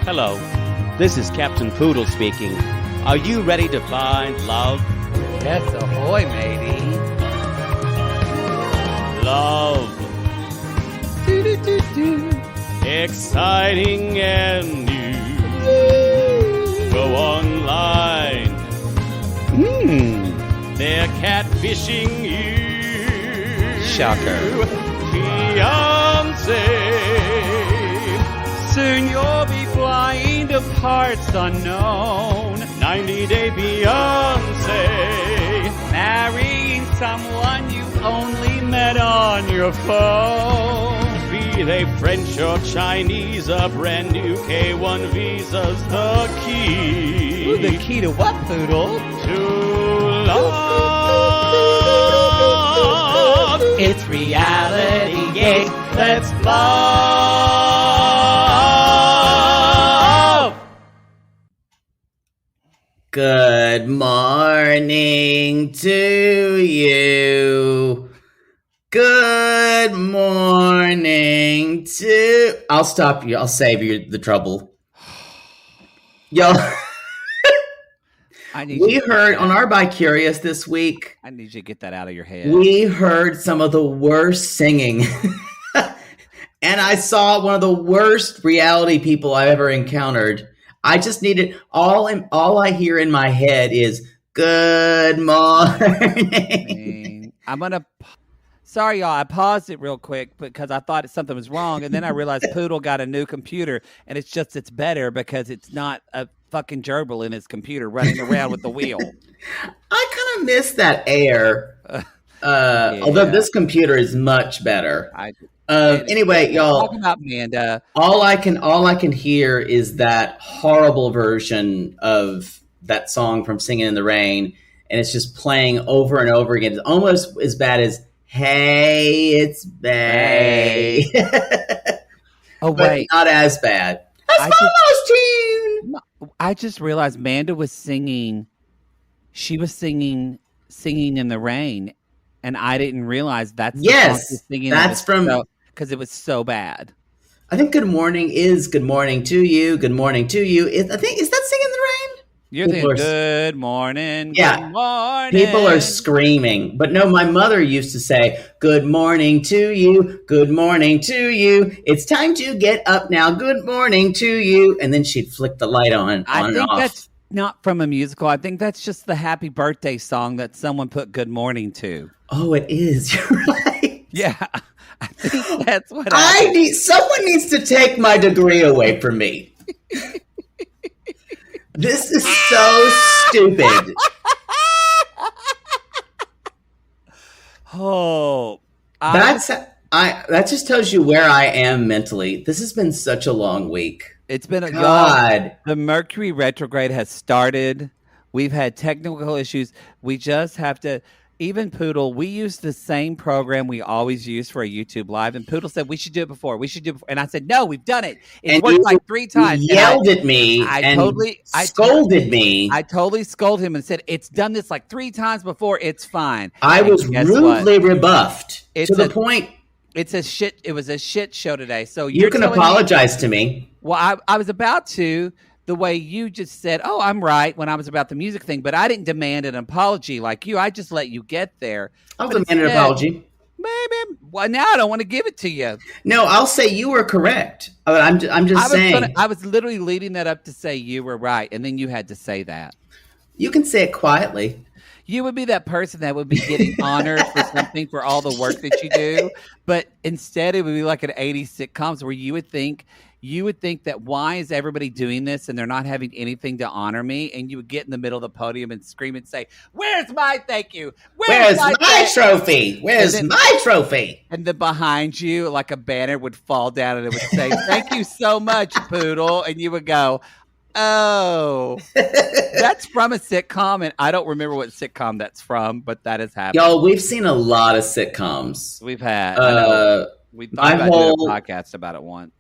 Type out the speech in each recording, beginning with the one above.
Hello, this is Captain Poodle speaking. Are you ready to find love? Yes, ahoy, matey. Love. Exciting and new. Go online. They're catfishing you. Shocker. Fiancé. Soon you'll be flying to parts unknown. 90-day Beyonce. Marrying someone you only met on your phone. Be they French or Chinese, a brand new K1 visa's the key. Ooh, the key to what, Poodle? To love. It's reality gaze. Let's love. Good morning to you. Good morning to... I'll stop you. I'll save you the trouble. Y'all, we heard on our By Curious this week. I need you to get that out of your head. We heard some of the worst singing. And I saw one of the worst reality people I've ever encountered. I just needed... All I hear in my head is, good morning. I'm going to... Sorry, y'all. I paused it real quick because I thought something was wrong. And then I realized Poodle got a new computer. And it's better because it's not a fucking gerbil in his computer running around with the wheel. I kind of miss that air. Although this computer is much better. Anyway, y'all. Talking about Amanda. All I can hear is that horrible version of that song from Singing in the Rain. And it's just playing over and over again. It's almost as bad as... Hey, it's Bay. Oh, but wait. not as bad. I just realized Amanda was singing. She was singing in the rain. And I didn't realize that's from... Because it was so bad. I think good morning is good morning to you. Good morning to you. Is that Singing in the Rain? You're thinking, good morning, yeah. Good morning. People are screaming. But no, my mother used to say, good morning to you, good morning to you. It's time to get up now, good morning to you. And then she'd flick the light on I and think off. That's not from a musical. I think that's just the happy birthday song that someone put good morning to. Oh, it is. You're right. Yeah, I think that's what someone needs to take my degree away from me. This is so stupid. Oh, that just tells you where I am mentally. This has been such a long week. It's been God. The Mercury retrograde has started. We've had technical issues. We just have to. Even Poodle, we use the same program we always use for a YouTube live, and Poodle said we should do it before. And I said, no, we've done it. It's worked like 3 times. Yelled at me. Scolded me. I totally scolded him and said, it's done this like 3 times before. It's fine. I was rudely rebuffed to the point. It's a shit. It was a shit show today. So you can apologize to me. Well, I was about to. The way you just said, oh, I'm right, when I was about the music thing, but I didn't demand an apology like you. I just let you get there. I'll demand an apology. Maybe. Well, now I don't want to give it to you. No, I'll say you were correct. I'm just saying. I was literally leading that up to say you were right, and then you had to say that. You can say it quietly. You would be that person that would be getting honored for something for all the work that you do, but instead it would be like an 80s sitcoms where you would think that why is everybody doing this and they're not having anything to honor me? And you would get in the middle of the podium and scream and say, where's my thank you? Where's my trophy? Where's my trophy? And then behind you, like a banner would fall down and it would say, thank you so much, Poodle. And you would go, oh, that's from a sitcom. And I don't remember what sitcom that's from, but that has happened. Y'all, we've seen a lot of sitcoms. We've had. We thought about doing a podcast about it once.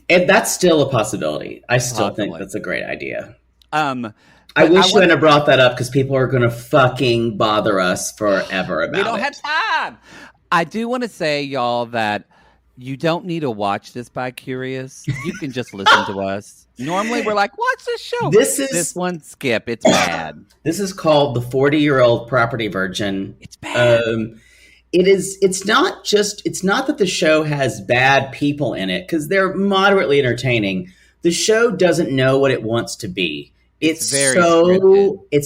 And that's still a possibility. I still think that's a great idea. I wish you hadn't have brought that up because people are going to fucking bother us forever about it. We don't have time. I do want to say, y'all, that You don't need to watch this by Curious. You can just listen to us. Normally, we're like, watch this show. This one, skip. It's bad. This is called The 40-Year-Old Property Virgin. It's bad. It's not that the show has bad people in it, because they're moderately entertaining. The show doesn't know what it wants to be. It's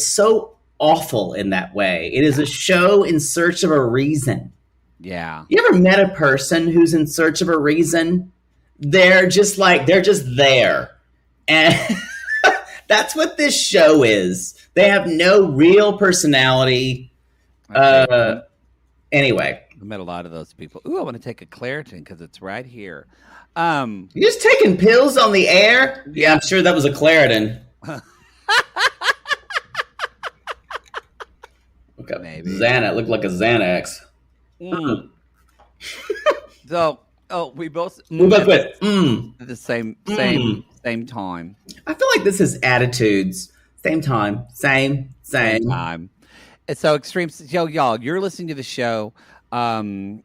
so awful in that way. It is a show in search of a reason. Yeah. You ever met a person who's in search of a reason? They're just there. And that's what this show is. They have no real personality. Anyway. I met a lot of those people. Ooh, I want to take a Claritin because it's right here. You just taking pills on the air? Yeah, I'm sure that was a Claritin. Okay. Maybe. Xanax. Looked like a Xanax. Mm. So, we both went, at the same time. I feel like this is attitudes. Same time. Same time. And so extreme. Yo, y'all, you're listening to the show on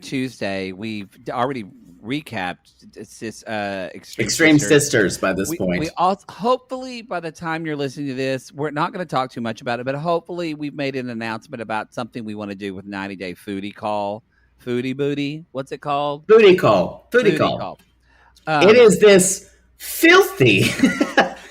Tuesday. We've already recapped Extreme Sisters by this point. We also, hopefully by the time you're listening to this, we're not going to talk too much about it, but hopefully we've made an announcement about something we want to do with 90 Day Foodie Call. Foodie Booty? What's it called? Foodie Call. It is this filthy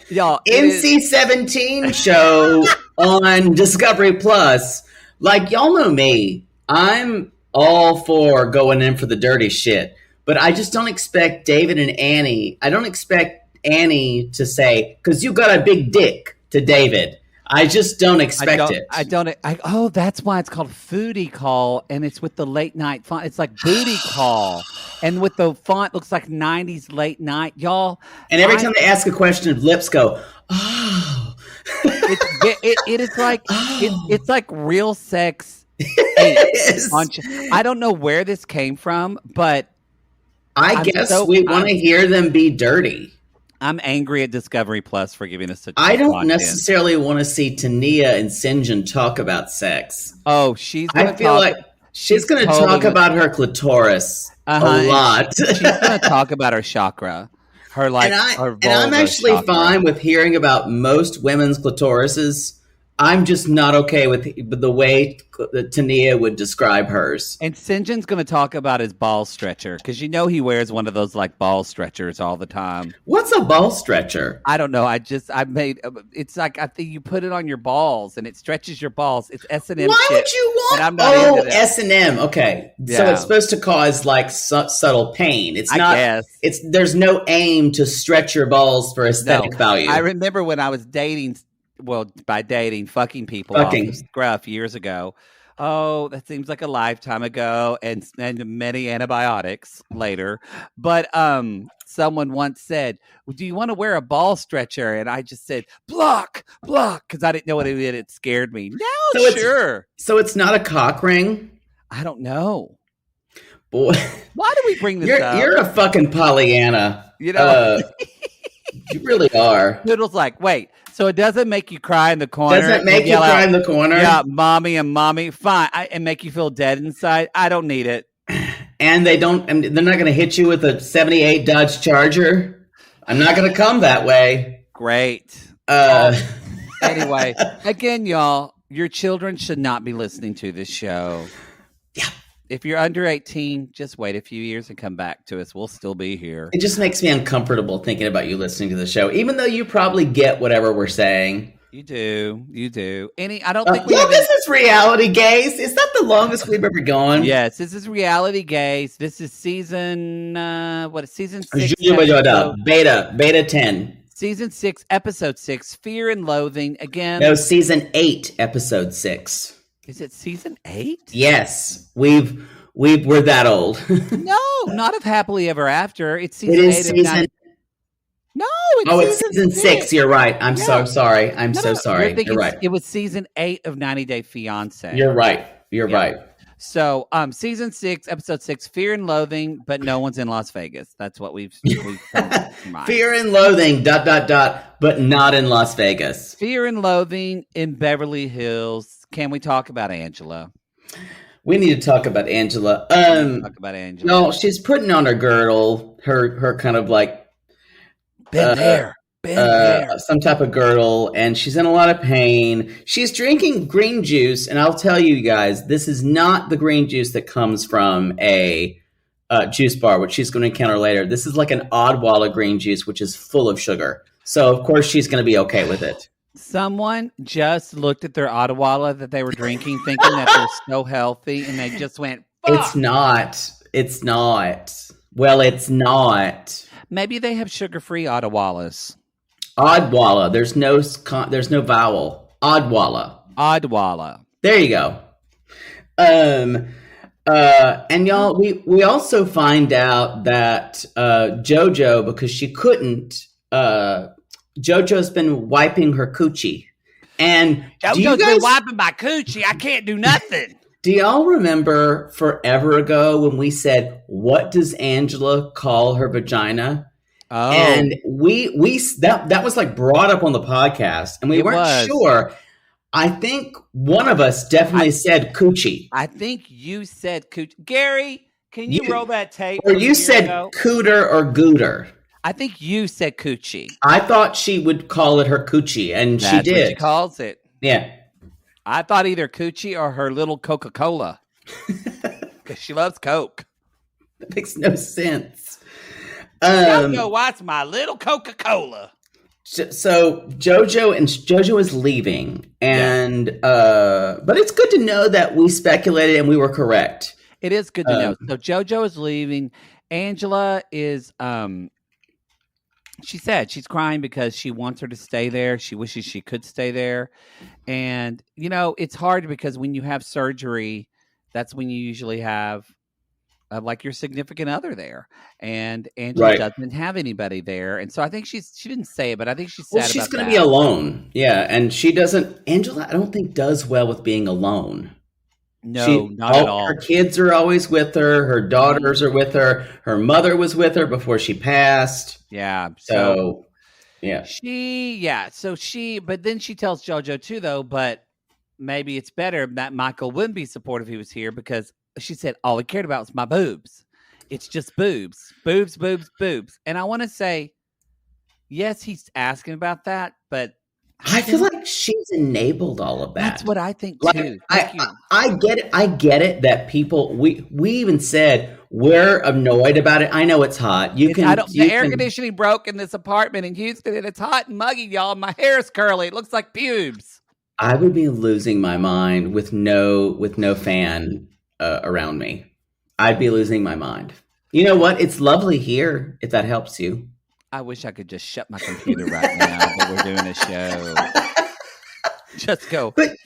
y'all, NC-17 show on Discovery Plus. Like, y'all know me. I'm all for going in for the dirty shit. But I just don't expect David and Annie. I don't expect Annie to say, because you got a big dick, to David. I just don't expect it. That's why it's called Foodie Call, and it's with the late night font. It's like Booty Call, and with the font looks like 90s late night, y'all. And every time they ask a question, lips go, oh. It is like it's like real sex. I don't know where this came from, but I guess we want to hear them be dirty. I'm angry at Discovery Plus for giving us such. I don't necessarily want to see Tania and Sinjin talk about sex. Oh, she's going to talk about her clitoris a lot. She's going to talk about her chakra. Her I'm actually fine with hearing about most women's clitorises. I'm just not okay with the way Tania would describe hers. And Sinjin's going to talk about his ball stretcher, because he wears one of those like ball stretchers all the time. What's a ball stretcher? I don't know. It's like, I think you put it on your balls and it stretches your balls. It's S&M. Why would you want? I'm not into that. S&M. Okay, yeah. So it's supposed to cause like subtle pain. It's not. I guess. There's no aim to stretch your balls for aesthetic value. I remember when I was dating. Well, by dating, fucking people off of Scruff years ago. Oh, that seems like a lifetime ago, and many antibiotics later. But someone once said, well, do you want to wear a ball stretcher? And I just said, block, because I didn't know what it did. It scared me. No, sure. So it's not a cock ring? I don't know. Boy. Why do we bring this up? You're a fucking Pollyanna. You know? You really are. Noodle's like, wait. So it doesn't make you cry in the corner. Doesn't make you cry in the corner. Yeah, mommy. Fine. And make you feel dead inside. I don't need it. And they're not going to hit you with a 78 Dodge Charger. I'm not going to come that way. Great. Anyway, again, y'all, your children should not be listening to this show. Yeah. If you're under 18, just wait a few years and come back to us. We'll still be here. It just makes me uncomfortable thinking about you listening to the show, even though you probably get whatever we're saying. You do. I don't think we this is Reality Gaze. Is that the longest we've ever gone? Yes, this is Reality Gaze. This is season, season 6? Beta 10. Season 6, episode 6, Fear and Loathing. Again. No, season 8, episode 6. Is it season 8? Yes, we're that old. No, not of Happily Ever After. It's season 8 No, it's season 6. You're right. I'm so sorry. I'm so sorry. You're right. It was season 8 of 90 Day Fiancé. You're right. You're right. So, season 6, episode 6, Fear and Loathing, but no one's in Las Vegas. That's what we've Fear and Loathing, ... but not in Las Vegas. Fear and Loathing in Beverly Hills. Can we talk about Angela? We need to talk about Angela. Talk about Angela. No, she's putting on her girdle, her kind of like Been there. some type of girdle, and she's in a lot of pain. She's drinking green juice, and I'll tell you guys, this is not the green juice that comes from a juice bar, which she's going to encounter later. This is like an Odwalla green juice, which is full of sugar. So, of course, she's going to be okay with it. Someone just looked at their Odwalla that they were drinking, thinking that they're so healthy, and they just went, fuck. It's not. It's not. Well, it's not. Maybe they have sugar-free Odwallas. Odwalla. There's no vowel. Odwalla. Odwalla. There you go. And y'all, we also find out that JoJo, because she couldn't, JoJo's been wiping her coochie. And JoJo's been wiping my coochie. I can't do nothing. Do y'all remember forever ago when we said, what does Angela call her vagina? Oh. And that was like brought up on the podcast, and we weren't sure. I think one of us definitely said coochie. I think you said coochie. Gary, can you roll that tape? Or you said cooter or gooter. I think you said coochie. I thought she would call it her coochie, and she did. What she calls it. Yeah. I thought either coochie or her little Coca-Cola. Because she loves Coke. That makes no sense. JoJo, what's my little Coca-Cola? So JoJo is leaving, and but it's good to know that we speculated and we were correct. It is good to know. So JoJo is leaving. Angela is she said she's crying because she wants her to stay there. She wishes she could stay there. And it's hard because when you have surgery, that's when you usually have like your significant other there, and Angela doesn't have anybody there, and so I think she didn't say it, but I think she's sad. Well, she's going to be alone, yeah, and she doesn't. Angela, I don't think does well with being alone. No, not at all. Her kids are always with her. Her daughters are with her. Her mother was with her before she passed. Yeah. So yeah, but then she tells JoJo too, though. But maybe it's better that Michael wouldn't be supportive if he was here because. She said, all he cared about was my boobs. It's just boobs. Boobs, boobs, boobs. And I want to say, yes, he's asking about that, but... I feel like she's enabled all of that. That's what I think, too. I get it. I get it that people... We even said, we're annoyed about it. I know it's hot. The air conditioning broke in this apartment in Houston, and it's hot and muggy, y'all. My hair is curly. It looks like pubes. I would be losing my mind with no fan... around me. I'd be losing my mind. You know what? It's lovely here, if that helps you. I wish I could just shut my computer right now that we're doing a show. Just go. But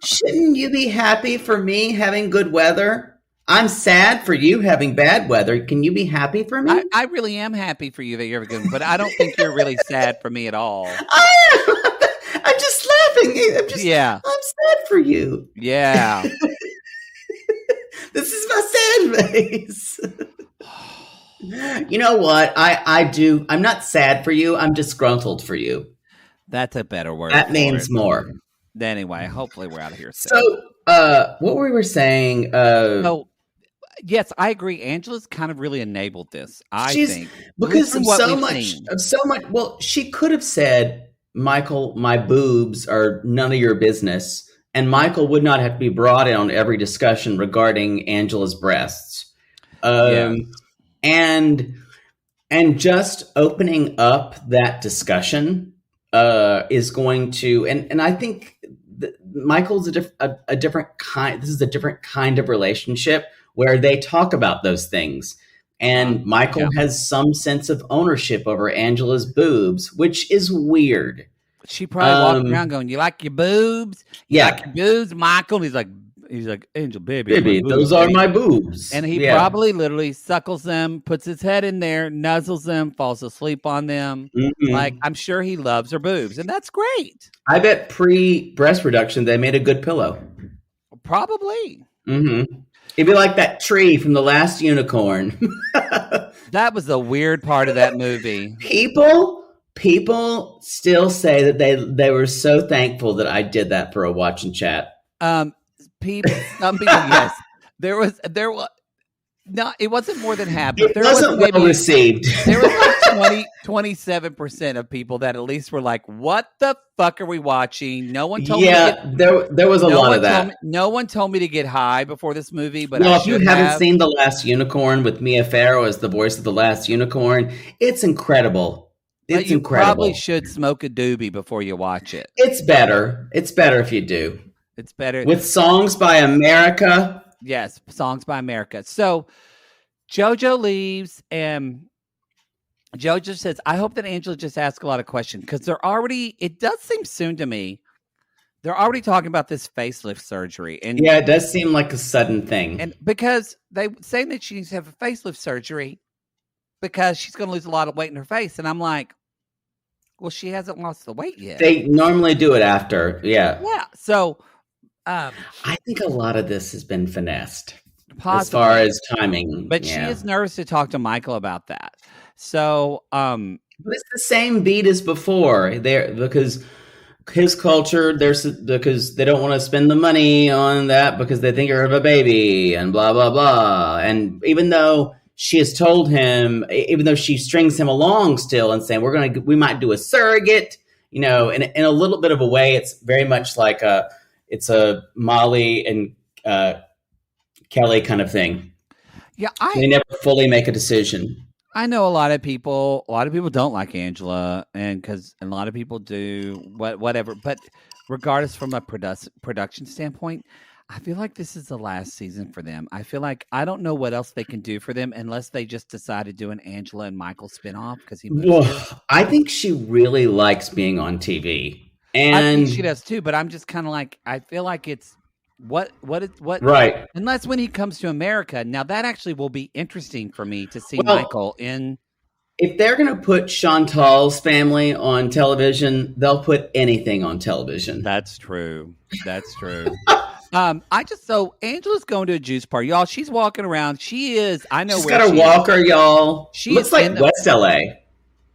shouldn't you be happy for me having good weather? I'm sad for you having bad weather. Can you be happy for me? I really am happy for you that you're good, but I don't think you're really sad for me at all. I am. I'm just laughing. I'm sad for you. Yeah. This is my sad face. You know what? I'm not sad for you. I'm disgruntled for you. That's a better word. That means more. Anyway, hopefully we're out of here soon. So, what we were saying... yes, I agree. Angela's kind of really enabled this, I think. Because of so much... Well, she could have said, Michael, my boobs are none of your business. And Michael would not have to be brought in on every discussion regarding Angela's breasts. And just opening up that discussion is going to, and I think Michael's a different kind. This is a different kind of relationship where they talk about those things. And Michael has some sense of ownership over Angela's boobs, which is weird. She probably walked around going, "You like your boobs? You like your boobs, Michael?" And he's like, "Angel, baby, those are my boobs." And he probably literally suckles them, puts his head in there, nuzzles them, falls asleep on them. Mm-hmm. Like, I'm sure he loves her boobs, and that's great. I bet pre-breast reduction they made a good pillow. Probably. Mm-hmm. It'd be like that tree from The Last Unicorn. That was the weird part of that movie. People still say that they were so thankful that I did that for a watch and chat. some people, yes. There was no, it wasn't more than half. But It wasn't well received. There was like 27% of people that at least were like, "What the fuck are we watching?" No one told me. There was a lot of that. No one told me to get high before this movie. But if you haven't seen The Last Unicorn with Mia Farrow as the voice of the Last Unicorn, it's incredible. It's incredible. Probably should smoke a doobie before you watch it. It's better. It's better if you do. It's better with songs by America. Yes, songs by America. So JoJo leaves, and JoJo says, I hope that Angela just asked a lot of questions, because it does seem soon to me, they're already talking about this facelift surgery. And yeah, it does seem like a sudden thing. And because they say that she needs to have a facelift surgery because she's going to lose a lot of weight in her face. And I'm like, well, she hasn't lost the weight yet. They normally do it after. Yeah. Yeah. So I think a lot of this has been finessed. Possibly. As far as timing. But she is nervous to talk to Michael about that. So but it's the same beat as before. Because his culture, because they don't want to spend the money on that because they think you're of a baby and blah blah blah. And even though she has told him, even though she strings him along still and saying we might do a surrogate, in a little bit of a way, it's very much like it's a Molly and Kelly kind of thing. Yeah, they never fully make a decision. I know a lot of people don't like Angela, and a lot of people do whatever. But regardless, from a production standpoint, I feel like this is the last season for them. I feel like I don't know what else they can do for them unless they just decide to do an Angela and Michael spinoff because he moved here. I think she really likes being on TV, and I think she does too. But I'm just kind of like, I feel like it's what right. Unless when he comes to America, now that actually will be interesting for me to see Michael in. If they're going to put Chantal's family on television, they'll put anything on television. That's true. So Angela's going to a juice party, y'all. She's walking around. She's got a walker, y'all. She looks like West LA.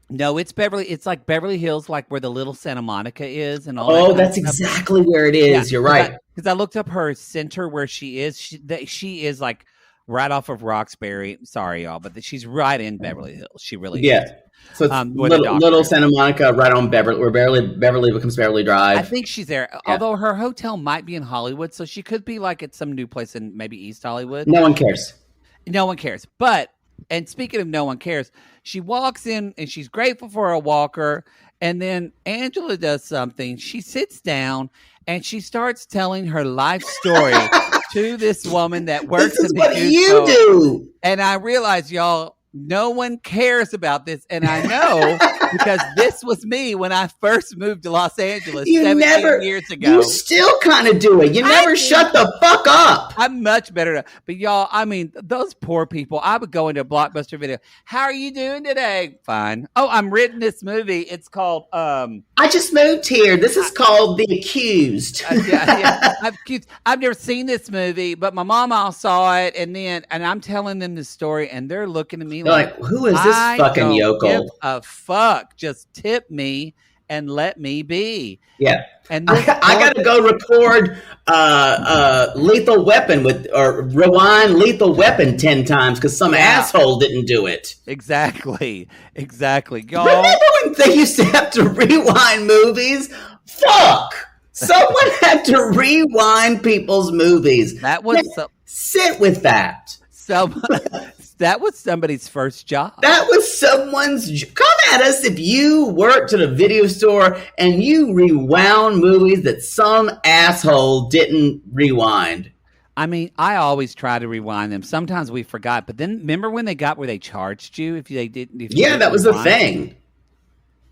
No, it's Beverly. It's like Beverly Hills, like where the little Santa Monica is, and all. Oh, that's exactly where it is. Yeah, you're right. Because I looked up her center where she is. She is like right off of Roxbury. Sorry, y'all, but she's right in Beverly Hills. She really is. So it's little Santa Monica, right on Beverly, where Beverly becomes Beverly Drive. I think she's there. Yeah. Although her hotel might be in Hollywood, so she could be like at some new place in maybe East Hollywood. No one cares. No one cares. But, and speaking of no one cares, she walks in and she's grateful for a walker. And then Angela does something. She sits down and she starts telling her life story to this woman that works in the what you do. And I realize, y'all, no one cares about this. And I know because this was me when I first moved to Los Angeles 17 years ago. You still kind of do it. You never shut the fuck up. I'm much better. But y'all, I mean, those poor people, I would go into a Blockbuster video. How are you doing today? Fine. Oh, I'm reading this movie. It's called... I just moved here. This is called The Accused. I've never seen this movie, but my mama saw it. And I'm telling them the story and they're looking at me like, who is this fucking yokel? Give a fuck. Just tip me and let me be. Yeah. And I got to go record Lethal Weapon or rewind Lethal Weapon 10 times because some asshole didn't do it. Exactly. Y'all. Remember when they used to have to rewind movies? Fuck. Someone had to rewind people's movies. That was sit with that. That was somebody's first job. That was someone's... Come at us if you worked at a video store and you rewound movies that some asshole didn't rewind. I mean, I always try to rewind them. Sometimes we forgot. But then remember when they got where they charged you if they didn't... that was the thing.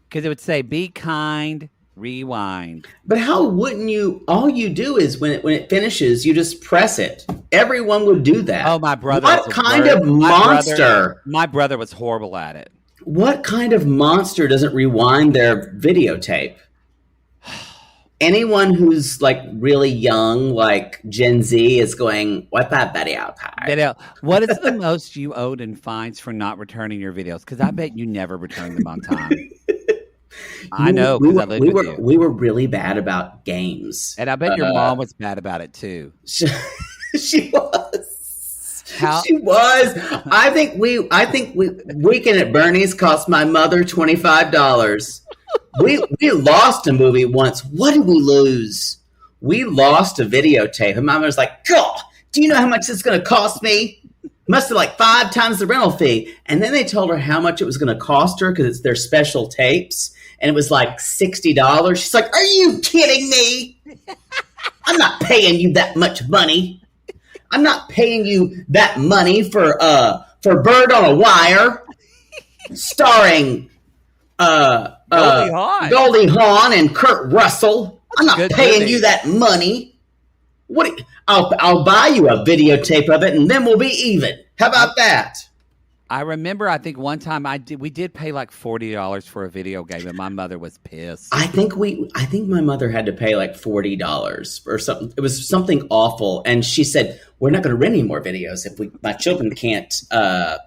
Because it would say, be kind... Rewind. But how wouldn't you? All you do is when it finishes, you just press it. Everyone would do that. Oh, my brother! What kind of monster? My brother was horrible at it. What kind of monster doesn't rewind their videotape? Anyone who's like really young, like Gen Z, is going, "What that video time?" What is the most you owed in fines for not returning your videos? Because I bet you never returned them on time. I know because I lived with you. We were really bad about games, And I bet your mom was bad about it too. She was. She was. I think Weekend at Bernie's cost my mother $25. We lost a movie once. What did we lose? We lost a videotape. And Mama was like, "God, do you know how much it's going to cost me? Must have like 5 times the rental fee." And then they told her how much it was going to cost her because it's their special tapes. And it was like $60. She's like, "Are you kidding me? I'm not paying you that much money. I'm not paying you that money for Bird on a Wire, starring Goldie Hawn and Kurt Russell. I'm not paying you that money. I'll buy you a videotape of it, and then we'll be even. How about that?" I remember. I think one time we did pay like $40 for a video game, and my mother was pissed. I think my mother had to pay like $40 or something. It was something awful, and she said, "We're not going to rent any more videos if my children can't. They're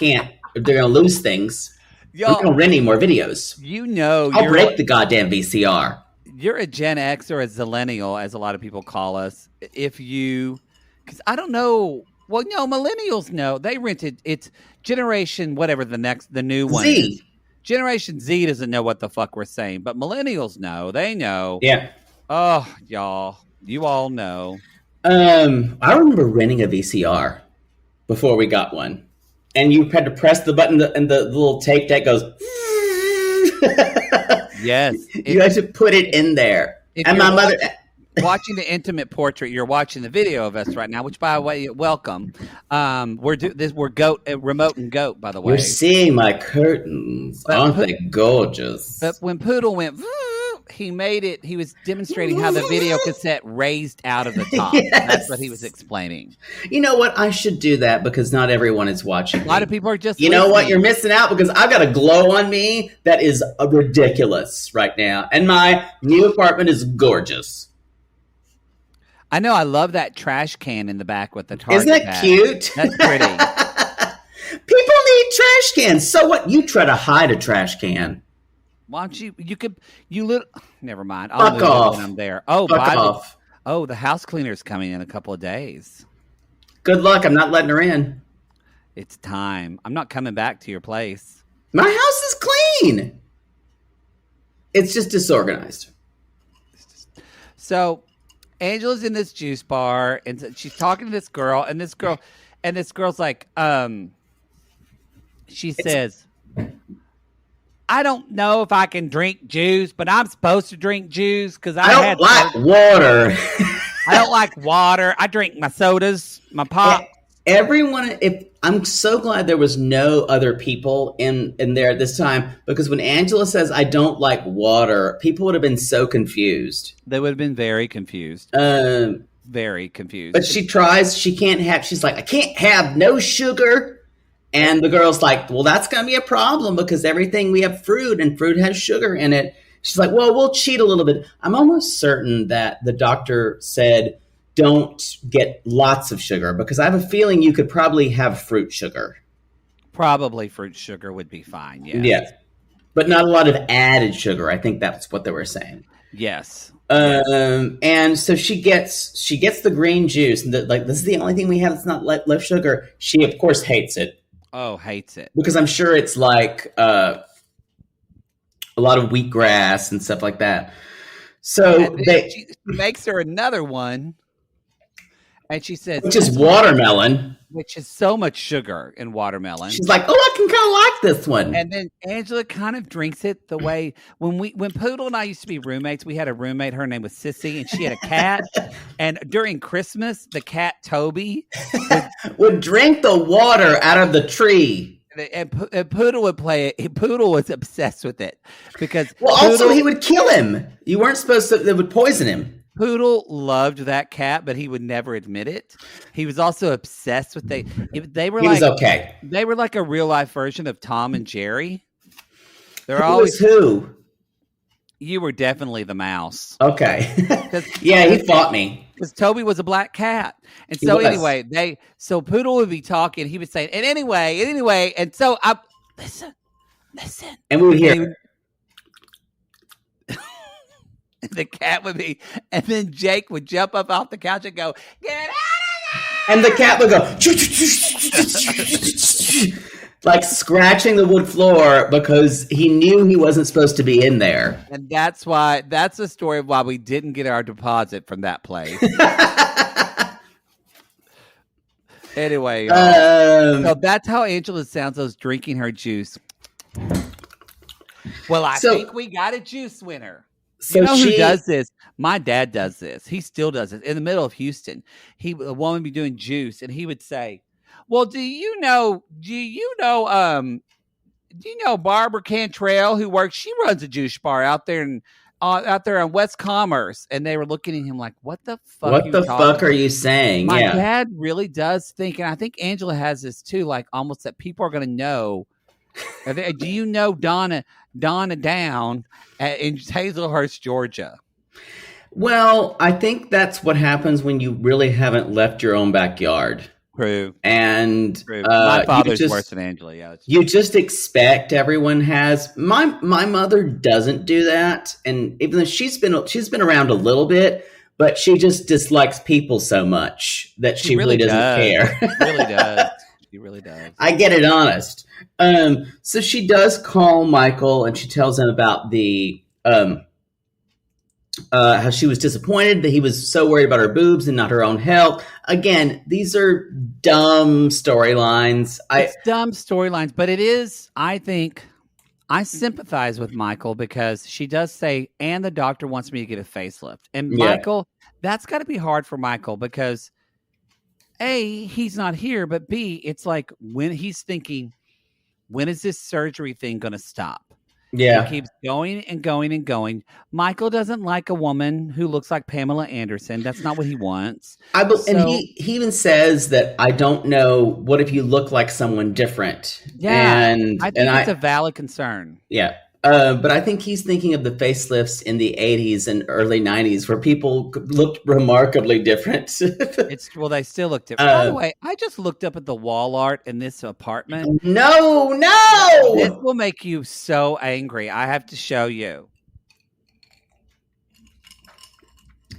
going to lose things. We're not going to rent any more videos. I'll break the goddamn VCR." You're a Gen X or a Zillennial, as a lot of people call us. Because I don't know. Well, no, millennials know. They rented. It's generation whatever the new one Z. is. Generation Z doesn't know what the fuck we're saying, but millennials know. They know. Yeah. Oh, y'all. You all know. I remember renting a VCR before we got one. And you had to press the button and the little tape deck goes. Yes. You had to put it in there. And my mother... Watching the intimate portrait, you're watching the video of us right now, which, by the way, welcome. We're remote and goat, by the way. You're seeing my curtains. Aren't they gorgeous? But when Poodle went, he made it. He was demonstrating how the video cassette raised out of the top. Yes. That's what he was explaining. You know what? I should do that because not everyone is watching. A lot of people are just You know what? You're missing out because I've got a glow on me that is ridiculous right now. And my new apartment is gorgeous. I know. I love that trash can in the back with the Target. Isn't that cute? That's pretty. People need trash cans. So what? You try to hide a trash can. Why don't you never mind. I'll move off. When I'm there. The house cleaner's coming in a couple of days. Good luck. I'm not letting her in. It's time. I'm not coming back to your place. My house is clean. It's just disorganized. So Angela's in this juice bar and she's talking to this girl, and this girl's like, she says, "I don't know if I can drink juice, but I'm supposed to drink juice because I don't like water. I don't like water. I drink my sodas, my pop." I'm so glad there was no other people in there at this time, because when Angela says I don't like water, people would have been so confused. They would have been very confused. Very confused. But she's like, "I can't have no sugar." And the girl's like, "Well, that's going to be a problem because everything we have fruit, and fruit has sugar in it." She's like, "Well, we'll cheat a little bit." I'm almost certain that the doctor said, "Don't get lots of sugar," because I have a feeling you could probably have fruit sugar. Probably fruit sugar would be fine. Yeah. Yeah. But not a lot of added sugar. I think that's what they were saying. Yes. And so she gets the green juice, and this is the only thing we have that's not left sugar. She of course hates it. Oh, hates it. Because I'm sure it's like a lot of wheatgrass and stuff like that. So she makes her another one. And she says, which is watermelon, which is so much sugar in watermelon. She's like, "Oh, I can kind of like this one." And then Angela kind of drinks it the way when Poodle and I used to be roommates. We had a roommate. Her name was Sissy, and she had a cat. And during Christmas, the cat Toby would drink the water out of the tree. And Poodle would play it. Poodle was obsessed with it because also he would kill him. You weren't supposed to. It would poison him. Poodle loved that cat, but he would never admit it. He was also obsessed with they were he like was okay. They were like a real life version of Tom and Jerry. Who? You were definitely the mouse. Okay. Yeah, he fought me. Because Toby was a black cat. And so anyway, so Poodle would be talking, he would say, and anyway, and so I listen. And we would hear The cat would be, and then Jake would jump up off the couch and go, "Get out!" And the cat would go like scratching the wood floor because he knew he wasn't supposed to be in there. And that's the story of why we didn't get our deposit from that place. Anyway, so that's how Angela sounds. Those drinking her juice. Well, I think we got a juice winner. So you know who does this? My dad does this. He still does it in the middle of Houston. A woman would be doing juice, and he would say, "Well, do you know Barbara Cantrell who works? She runs a juice bar out there on West Commerce." And they were looking at him like, "What the fuck? What the fuck are you saying?" My dad really does think, and I think Angela has this too, like almost that people are going to know. Do you know Donna Down in Hazelhurst, Georgia? Well, I think that's what happens when you really haven't left your own backyard. True. And my father's worse than Angela. Yeah, you just expect everyone has. My mother doesn't do that, and even though she's been around a little bit, but she just dislikes people so much that she really doesn't care. She really does. She really does. I get it honest. So she does call Michael, and she tells him about the how she was disappointed that he was so worried about her boobs and not her own health. Again, these are dumb storylines. It's dumb storylines, but it is, I think, I sympathize with Michael because she does say, and the doctor wants me to get a facelift. And Michael, that's got to be hard for Michael because A, he's not here, but B, it's like when he's thinking, when is this surgery thing going to stop? Yeah. He keeps going and going and going. Michael doesn't like a woman who looks like Pamela Anderson. That's not what he wants. And he even says that, I don't know, what if you look like someone different? Yeah, and I think it's a valid concern. Yeah. But I think he's thinking of the facelifts in the 80s and early 90s where people looked remarkably different. They still look different. By the way, I just looked up at the wall art in this apartment. No! This will make you so angry. I have to show you.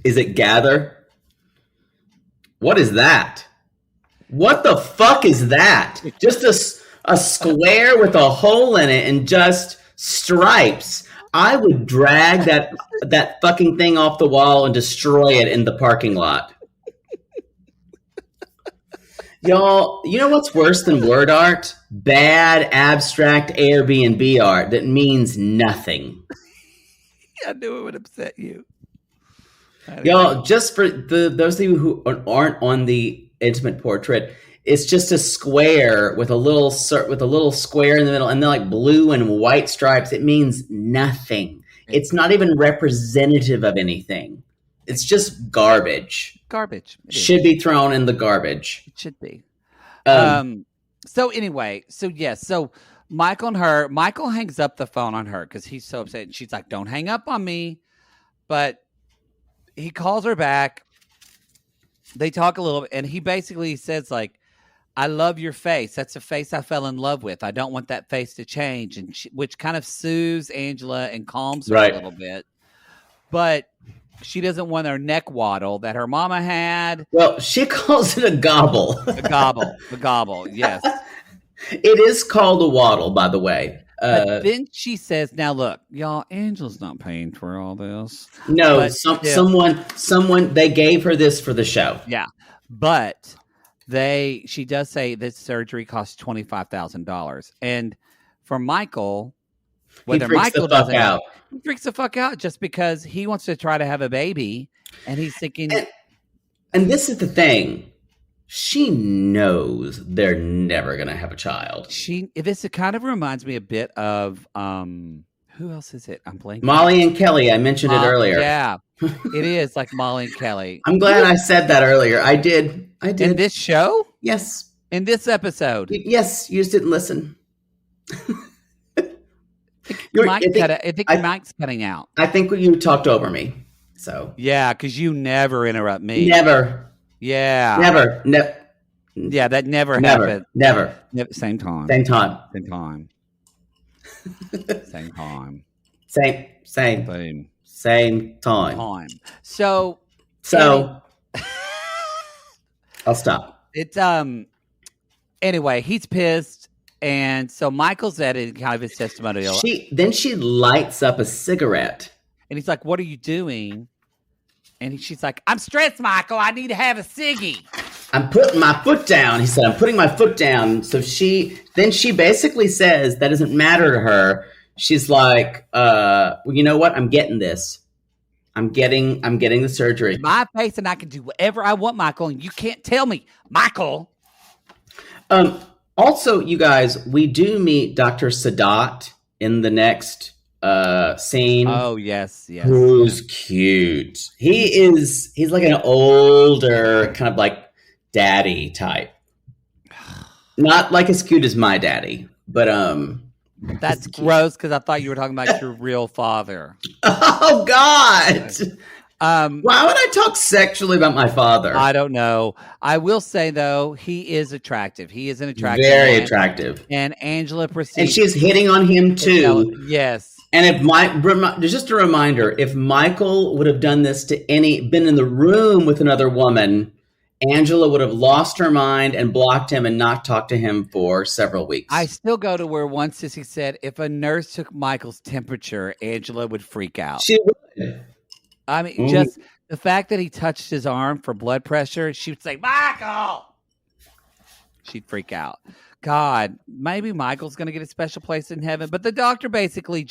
Is it Gather? What is that? What the fuck is that? Just a square with a hole in it and just stripes. I would drag that fucking thing off the wall and destroy it in the parking lot. Y'all, you know what's worse than word art? Bad abstract Airbnb art that means nothing. I knew it would upset you. Y'all, just for those of you who aren't on the intimate portrait, it's just a square with a little square in the middle, and then like blue and white stripes. It means nothing. It's not even representative of anything. It's just garbage. Garbage. Should be thrown in the garbage. It should be. So anyway, so Michael hangs up the phone on her because he's so upset. She's like, "Don't hang up on me," but he calls her back. They talk a little bit, and he basically says like, "I love your face. That's a face I fell in love with. I don't want that face to change," and which kind of soothes Angela and calms her a little bit. But she doesn't want her neck waddle that her mama had. Well, she calls it a gobble. A gobble. Yes, it is called a waddle, by the way. But then she says, "Now look, y'all, Angela's not paying for all this." No, someone they gave her this for the show. Yeah, but she does say this surgery costs $25,000, and for Michael, whether Michael doesn't, he freaks the fuck out just because he wants to try to have a baby, and he's thinking. And this is the thing. She knows they're never going to have a child. This kind of reminds me a bit of who else is it? I'm blanking. Molly and Kelly. I mentioned it earlier. Yeah, it is like Molly and Kelly. I'm glad I said that earlier. I did. In this show? Yes. In this episode? Yes. You just didn't listen. I think your mic's cutting out. I think you talked over me. So yeah, because you never interrupt me. Never. Yeah. Never. Yeah, that never happened. Never. Same time. Same time. Same time. Same time. Same. Same time. So I'll stop. It's anyway, he's pissed, and so Michael's editing kind of his testimonial. She lights up a cigarette, and he's like, "What are you doing?" And she's like, "I'm stressed, Michael. I need to have a ciggy." I'm putting my foot down. He said, "I'm putting my foot down." So she basically says that doesn't matter to her. She's like, well, you know what? I'm getting this. I'm getting the surgery. My face, and I can do whatever I want, Michael, and you can't tell me, Michael. Also, you guys, we do meet Dr. Sadat in the next scene. Oh, yes. Who's cute. He's like an older kind of like daddy type. Not like as cute as my daddy, but that's gross because I thought you were talking about your real father. Oh God. Why would I talk sexually about my father? I don't know. I will say though, he is attractive. He is an attractive Very man. Attractive. And Angela proceeds. And she's hitting on him too. Yes. And if just a reminder, if Michael would have done this to been in the room with another woman, Angela would have lost her mind and blocked him and not talked to him for several weeks. I still go to where one sissy said, if a nurse took Michael's temperature, Angela would freak out. She would. I mean, just the fact that he touched his arm for blood pressure, she would say, Michael! She'd freak out. God, maybe Michael's going to get a special place in heaven. But the doctor basically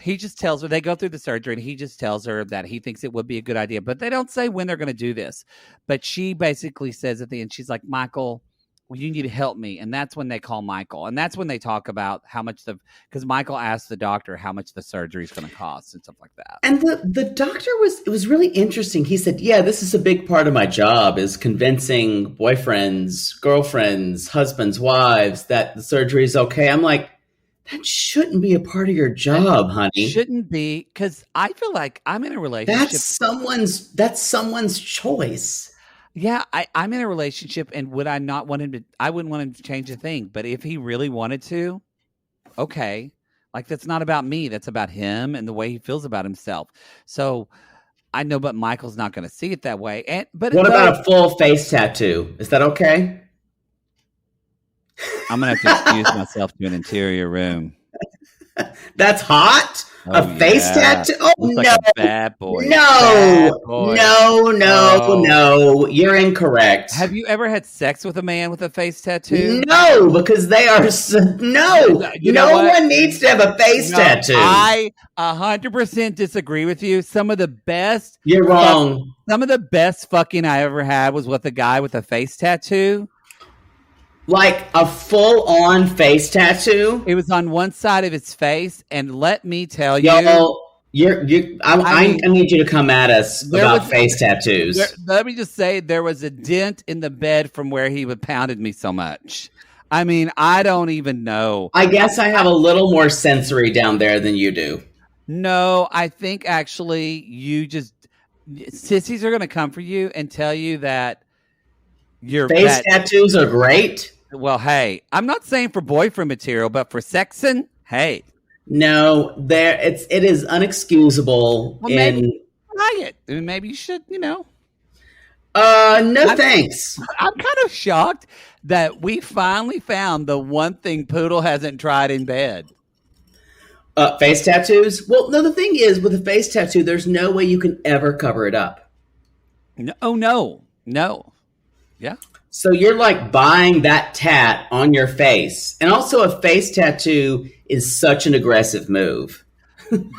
he just tells her, they go through the surgery and he just tells her that he thinks it would be a good idea. But they don't say when they're going to do this. But she basically says at the end, she's like, Michael, well, you need to help me. And that's when they call Michael. And that's when they talk about how much because Michael asked the doctor how much the surgery is going to cost and stuff like that. And the doctor it was really interesting. He said, yeah, this is a big part of my job is convincing boyfriends, girlfriends, husbands, wives that the surgery is okay. I'm like, that shouldn't be a part of your job, honey. Shouldn't be, because I feel like I'm in a relationship. That's someone's choice. Yeah, I'm in a relationship, and would I not want him to? I wouldn't want him to change a thing. But if he really wanted to, okay, like that's not about me. That's about him and the way he feels about himself. So I know, but Michael's not going to see it that way. But what about a full face tattoo? Is that okay? I'm going to have to excuse myself to an interior room. That's hot? A face tattoo? Oh, like no. A bad boy. No. No. You're incorrect. Have you ever had sex with a man with a face tattoo? No, because they are... No. No one needs to have a face tattoo. I 100% disagree with you. Some of the best... You're wrong. Some of the best fucking I ever had was with a guy with a face tattoo. Like a full-on face tattoo? It was on one side of his face, and let me tell you... I need you to come at us about face tattoos. Let me just say, there was a dent in the bed from where he would pounded me so much. I mean, I don't even know. I guess I have a little more sensory down there than you do. No, I think actually sissies are going to come for you and tell you that your face tattoos are great. Well, hey, I'm not saying for boyfriend material, but for sexing, hey. No, it is unexcusable. Well, maybe try it. Maybe you should, No, thanks. I'm kind of shocked that we finally found the one thing Poodle hasn't tried in bed. Face tattoos? Well, no, the thing is, with a face tattoo, there's no way you can ever cover it up. No. Yeah. So you're like buying that tat on your face. And also a face tattoo is such an aggressive move.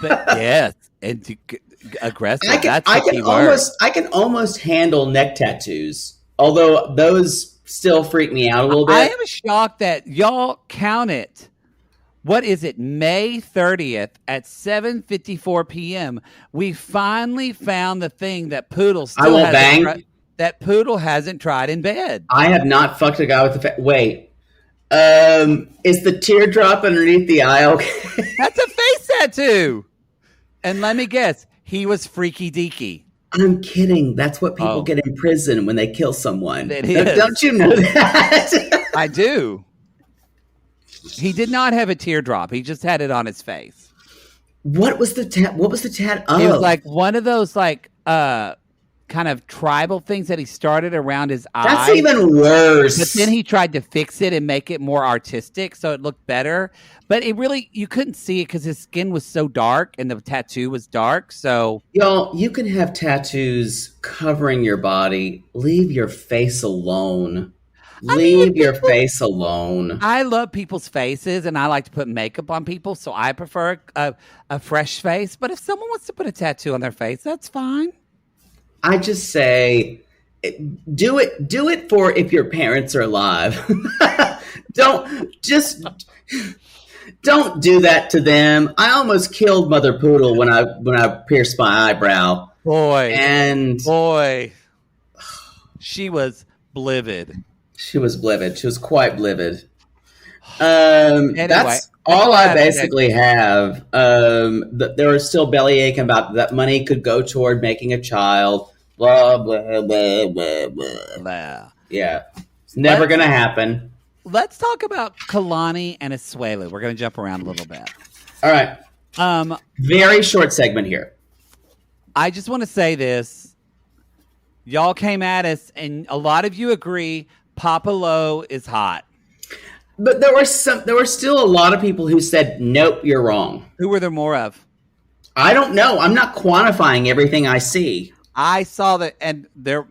But yes, and aggressive. I can almost handle neck tattoos. Although those still freak me out a little bit. I am shocked that y'all count it. What is it? May 30th at 7:54 p.m. We finally found the thing that Poodle still that Poodle hasn't tried in bed. I have not fucked a guy with the wait. Is the teardrop underneath the eye okay? That's a face tattoo. And let me guess, he was freaky deaky. I'm kidding. That's what people get in prison when they kill someone. Don't you know that? I do. He did not have a teardrop. He just had it on his face. What was the tat of? It was like one of those like kind of tribal things that he started around his eye. That's even worse. But then he tried to fix it and make it more artistic so it looked better. But it really, you couldn't see it because his skin was so dark and the tattoo was dark. So, y'all, you can have tattoos covering your body. Leave your face alone. Leave your face alone. I love people's faces and I like to put makeup on people. So I prefer a fresh face. But if someone wants to put a tattoo on their face, that's fine. I just say, do it for if your parents are alive. Don't do that to them. I almost killed Mother Poodle when I pierced my eyebrow. Boy, she was livid. She was livid. She was quite livid. Anyway, that's all I basically have. There was still bellyaching about that money could go toward making a child. Blah, blah, blah, blah, blah. Yeah. It's never going to happen. Let's talk about Kalani and Asuelu. We're going to jump around a little bit. All right. Very short segment here. I just want to say this. Y'all came at us, and a lot of you agree Papa Lo is hot. But there were still a lot of people who said, nope, you're wrong. Who were there more of? I don't know. I'm not quantifying everything I see. I saw that, and there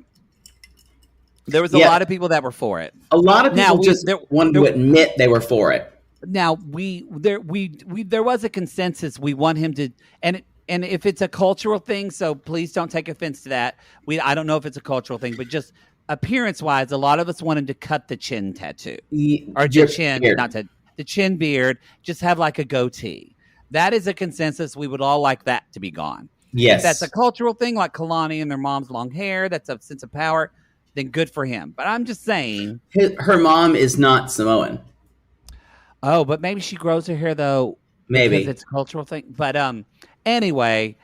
was a lot of people that were for it. A lot of people wanted to admit they were for it. Now there was a consensus. We want him to, and if it's a cultural thing, so please don't take offense to that. I don't know if it's a cultural thing, but just appearance-wise, a lot of us wanted to cut the chin tattoo or the chin, beard. The chin beard. Just have like a goatee. That is a consensus. We would all like that to be gone. Yes. If that's a cultural thing, like Kalani and their mom's long hair, that's a sense of power, then good for him. But I'm just saying. Her mom is not Samoan. Oh, but maybe she grows her hair, though. Maybe. Because it's a cultural thing. But anyway,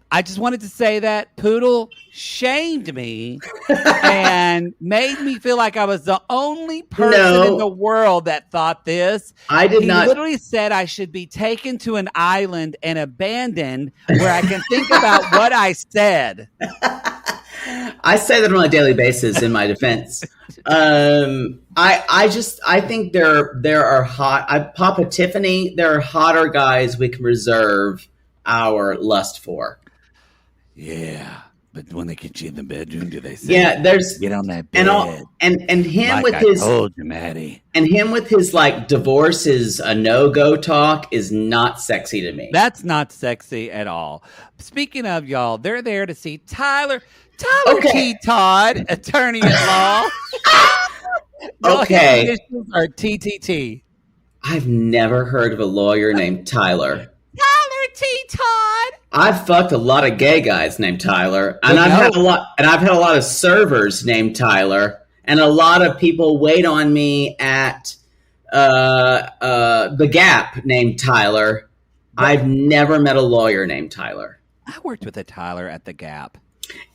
I just wanted to say that Poodle shamed me and made me feel like I was the only person in the world that thought this. I did not. He literally said I should be taken to an island and abandoned where I can think about what I said. I say that on a daily basis in my defense. I think there are hot. Papa Tiffany, there are hotter guys we can reserve our lust for. Yeah, but when they get you in the bedroom, do they say? Yeah, there's get on that bed and him like with I his told you, Maddie. And him with his like divorce is a no-go talk is not sexy to me. That's not sexy at all. Speaking of y'all, they're there to see Tyler T. Todd, attorney at law. Okay, his initials are TTT. I've never heard of a lawyer named Tyler. Tyler T. Todd. I've fucked a lot of gay guys named Tyler, and I've had a lot of servers named Tyler, and a lot of people wait on me at the Gap named Tyler. I've never met a lawyer named Tyler. I worked with a Tyler at the Gap.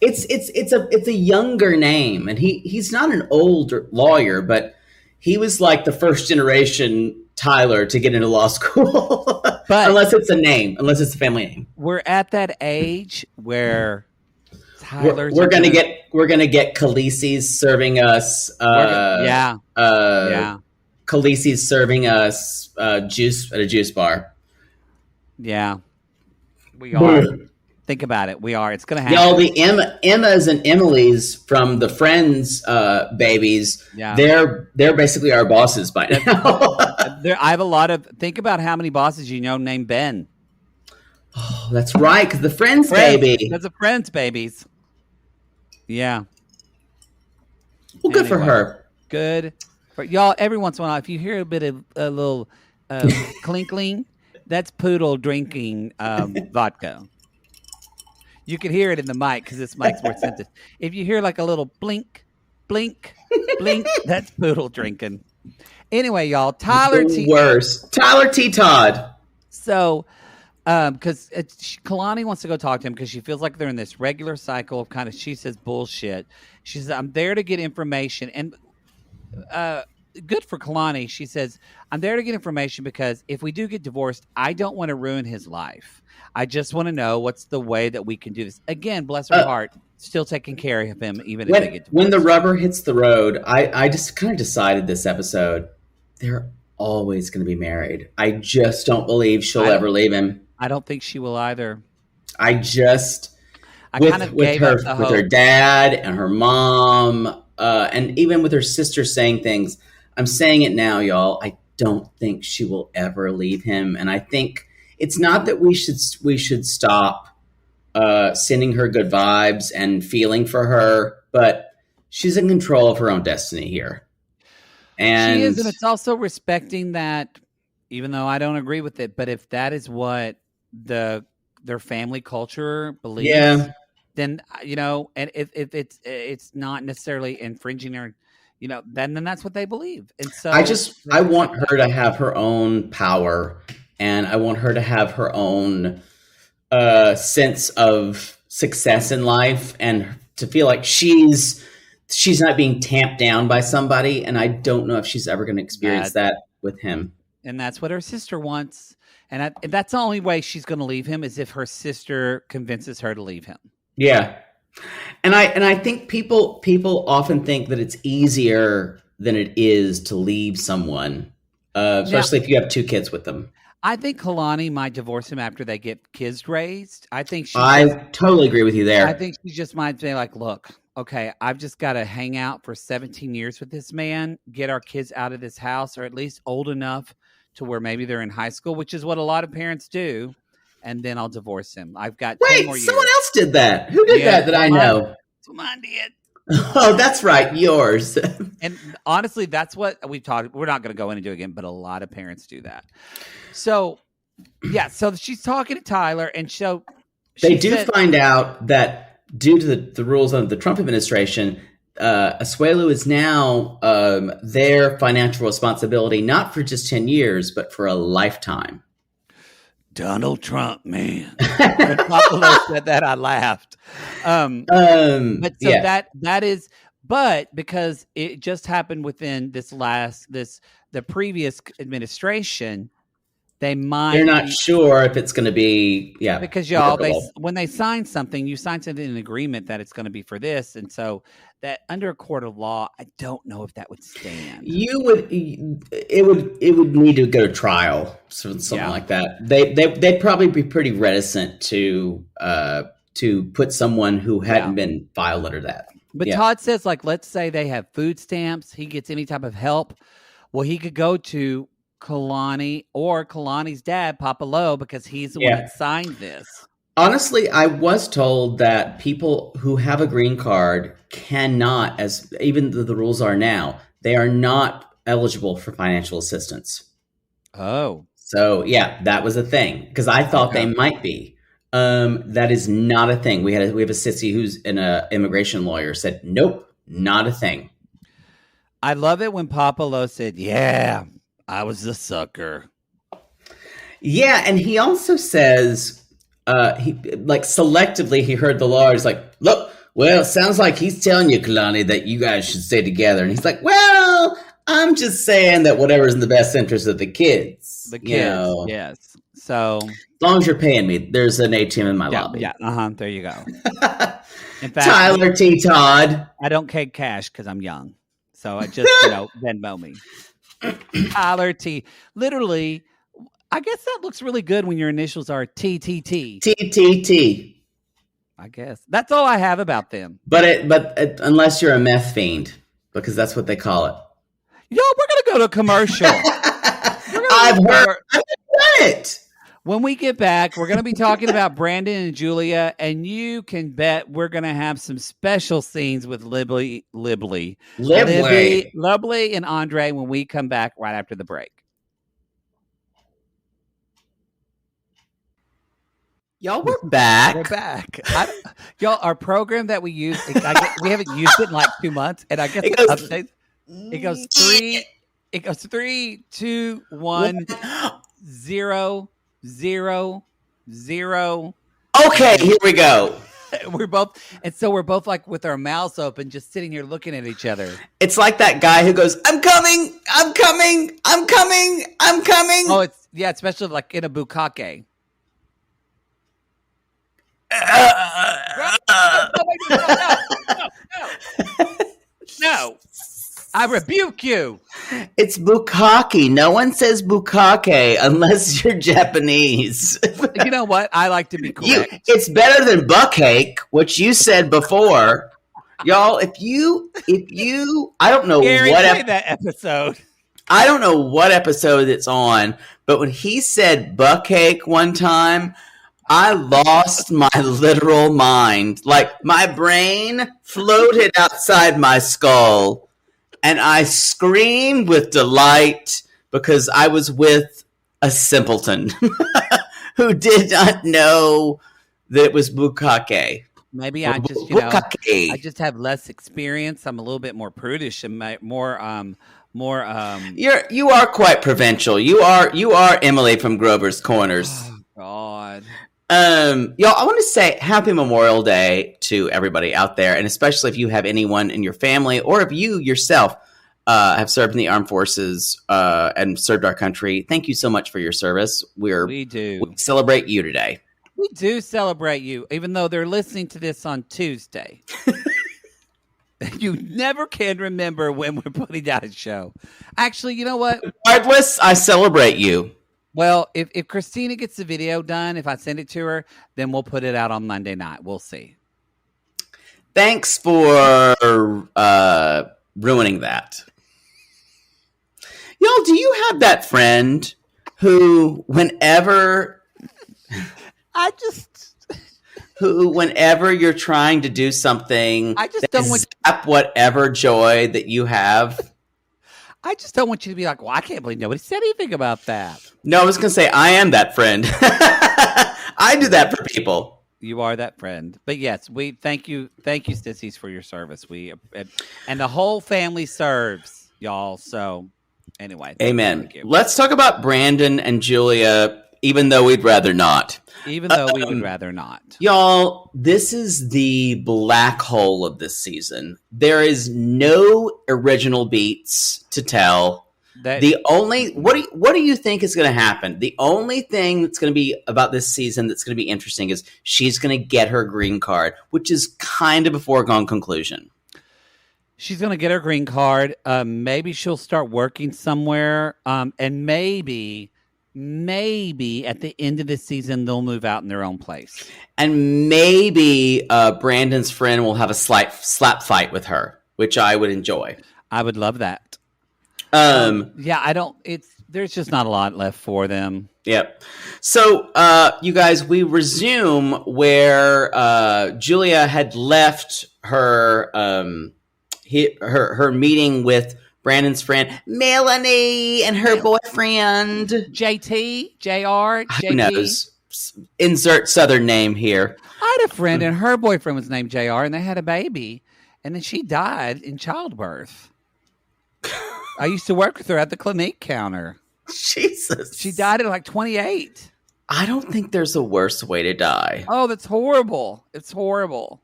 It's a younger name, and he's not an old lawyer, but he was like the first generation Tyler to get into law school. But unless it's a family name. We're at that age where Tyler's we're gonna get Khaleesi's serving us Khaleesi's serving us juice at a juice bar. Yeah. We are. Think about it. We are. It's going to happen. Y'all, the Emmas and Emilys from the Friends babies, they're basically our bosses by now. I have a lot of... Think about how many bosses you know named Ben. Oh, that's right, because the Friends baby. Because the Friends babies. Yeah. Well, good for her. Good. For y'all, every once in a while, if you hear a little clinkling, that's Poodle drinking vodka. You can hear it in the mic because this mic's more sensitive. If you hear like a little blink, blink, blink, that's Poodle drinking. Anyway, y'all, Tyler T. Todd. So, because Kalani wants to go talk to him because she feels like they're in this regular cycle of she says bullshit. She says, I'm there to get information. And good for Kalani. She says, I'm there to get information because if we do get divorced, I don't want to ruin his life. I just want to know what's the way that we can do this. Again, bless her heart, still taking care of him, even if they get divorced. When the rubber hits the road, I just kind of decided this episode, they're always going to be married. I just don't believe she'll ever leave him. I don't think she will either. I kind of gave up the hope. With her dad and her mom, and even with her sister saying things. I'm saying it now, y'all. I don't think she will ever leave him, and I think it's not that we should stop sending her good vibes and feeling for her, but she's in control of her own destiny here. And she is, and it's also respecting that, even though I don't agree with it. But if that is what their family culture believes, then and if it's not necessarily infringing or then that's what they believe. And so I want her to have her own power, and I want her to have her own sense of success in life, and to feel like she's not being tamped down by somebody. And I don't know if she's ever going to experience that with him. And that's what her sister wants. And that's the only way she's going to leave him, is if her sister convinces her to leave him. Yeah. And I think people often think that it's easier than it is to leave someone, especially if you have 2 kids with them. I think Kalani might divorce him after they get kids raised. I totally agree with you there. I think she just might say, like, look, okay, I've just got to hang out for 17 years with this man, get our kids out of this house, or at least old enough to where maybe they're in high school, which is what a lot of parents do. And then I'll divorce him. I've got 10 more years. Someone else did that. Who did that I know? That's what mine did. Oh, that's right. Yours. And honestly, that's what we've talked. We're not going to go into it again, but a lot of parents do that. So, so she's talking to Tyler, and they find out that due to the rules of the Trump administration, Asuelu is now their financial responsibility, not for just 10 years, but for a lifetime. Donald Trump, man. When Papa said that, I laughed. That is, but because it just happened within the previous administration, they're not sure if it's going to be, because y'all, when they sign something, you sign something in an agreement that it's going to be for this, and so that under a court of law, I don't know if that would stand. It would need to go to trial, something like that. They'd probably be pretty reticent to put someone who hadn't been filed under that. But Todd says, like, let's say they have food stamps, he gets any type of help. Well, he could go to Kalani or Kalani's dad, Papa Lo, because he's the one that signed this. Honestly, I was told that people who have a green card cannot, as even the rules are now, they are not eligible for financial assistance. Oh. So, that was a thing, because I thought they might be. That is not a thing. We have a sissy who's an immigration lawyer said, nope, not a thing. I love it when Papa Lo said, yeah, I was the sucker. Yeah, and he also says, he selectively he heard the law. He's like, look, well, it sounds like he's telling you, Kalani, that you guys should stay together. And he's like, well, I'm just saying that whatever's in the best interest of the kids. The kids, yes. So as long as you're paying me, there's an ATM in my lobby. Yeah, there you go. In fact, Tyler T. Todd. I don't take cash because I'm young. So I just, Venmo me. Tyler T. Literally, I guess that looks really good when your initials are TTT. TTT. I guess. That's all I have about them. But unless you're a meth fiend, because that's what they call it. Yo, we're going to go to commercial. I've heard it. When we get back, we're going to be talking about Brandon and Julia, and you can bet we're going to have some special scenes with Libby and Andrei when we come back right after the break. Y'all, we're back. We're back. Y'all, our program that we use, we haven't used it in like 2 months, and I guess it goes 3, 2, 1, 0, 0, 0. Okay, here we go. we're both like with our mouths open, just sitting here looking at each other. It's like that guy who goes, "I'm coming, I'm coming, I'm coming, I'm coming." Oh, especially like in a bukkake. No. I rebuke you. It's bukkake. No one says bukkake unless you're Japanese. You know what? I like to be correct. It's better than buckcake, which you said before. Y'all, if you I don't know Gary, what play that episode. I don't know what episode it's on, but when he said buckcake one time, I lost my literal mind. Like my brain floated outside my skull. And I screamed with delight because I was with a simpleton who did not know that it was bukkake. Maybe I just, I just have less experience. I'm a little bit more prudish and more. You are quite provincial. You are Emily from Grover's Corners. Oh, God. Y'all, I want to say Happy Memorial Day to everybody out there, and especially if you have anyone in your family or if you yourself have served in the armed forces and served our country. Thank you so much for your service. We celebrate you today. We do celebrate you, even though they're listening to this on Tuesday. You never can remember when we're putting out a show. Actually, you know what? Regardless, I celebrate you. Well, if Christina gets the video done, if I send it to her, then we'll put it out on Monday night. We'll see. Thanks for ruining that. Y'all, do you have that friend who, whenever you're trying to do something, I just don't want whatever joy that you have? I just don't want you to be like, well, I can't believe nobody said anything about that. No, I was going to say, I am that friend. I do that for people. You are that friend. But yes, we thank you, Sissies, for your service. And the whole family serves, y'all. So anyway. Amen. Let's talk about Brandon and Julia, even though we'd rather not. Even though we would rather not. Y'all, this is the black hole of this season. There is no original beats to tell. What do you think is going to happen? The only thing that's going to be about this season that's going to be interesting is she's going to get her green card, which is kind of a foregone conclusion. She's going to get her green card. Maybe she'll start working somewhere. And maybe at the end of this season, they'll move out in their own place. And maybe Brandon's friend will have a slight slap fight with her, which I would enjoy. I would love that. There's just not a lot left for them. Yep. So, you guys, we resume where Julia had left her her meeting with Brandon's friend Melanie and her boyfriend JT, JR, JT. Who knows? Insert Southern name here. I had a friend and her boyfriend was named JR, and they had a baby, and then she died in childbirth. I used to work with her at the Clinique counter. Jesus. She died at like 28. I don't think there's a worse way to die. Oh, that's horrible. It's horrible.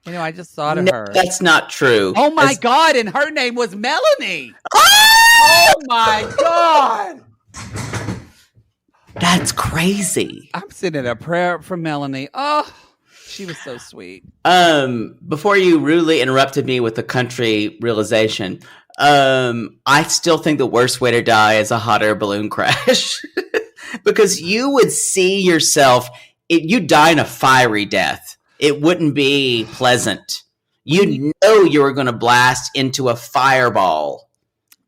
I just thought of her. That's not true. Oh, my God. And her name was Melanie. Oh, my God. That's crazy. I'm sending a prayer for Melanie. Oh, she was so sweet. Before you rudely interrupted me with the country realization, I still think the worst way to die is a hot air balloon crash. Because you would see yourself, you'd die in a fiery death. It wouldn't be pleasant. You know you were going to blast into a fireball.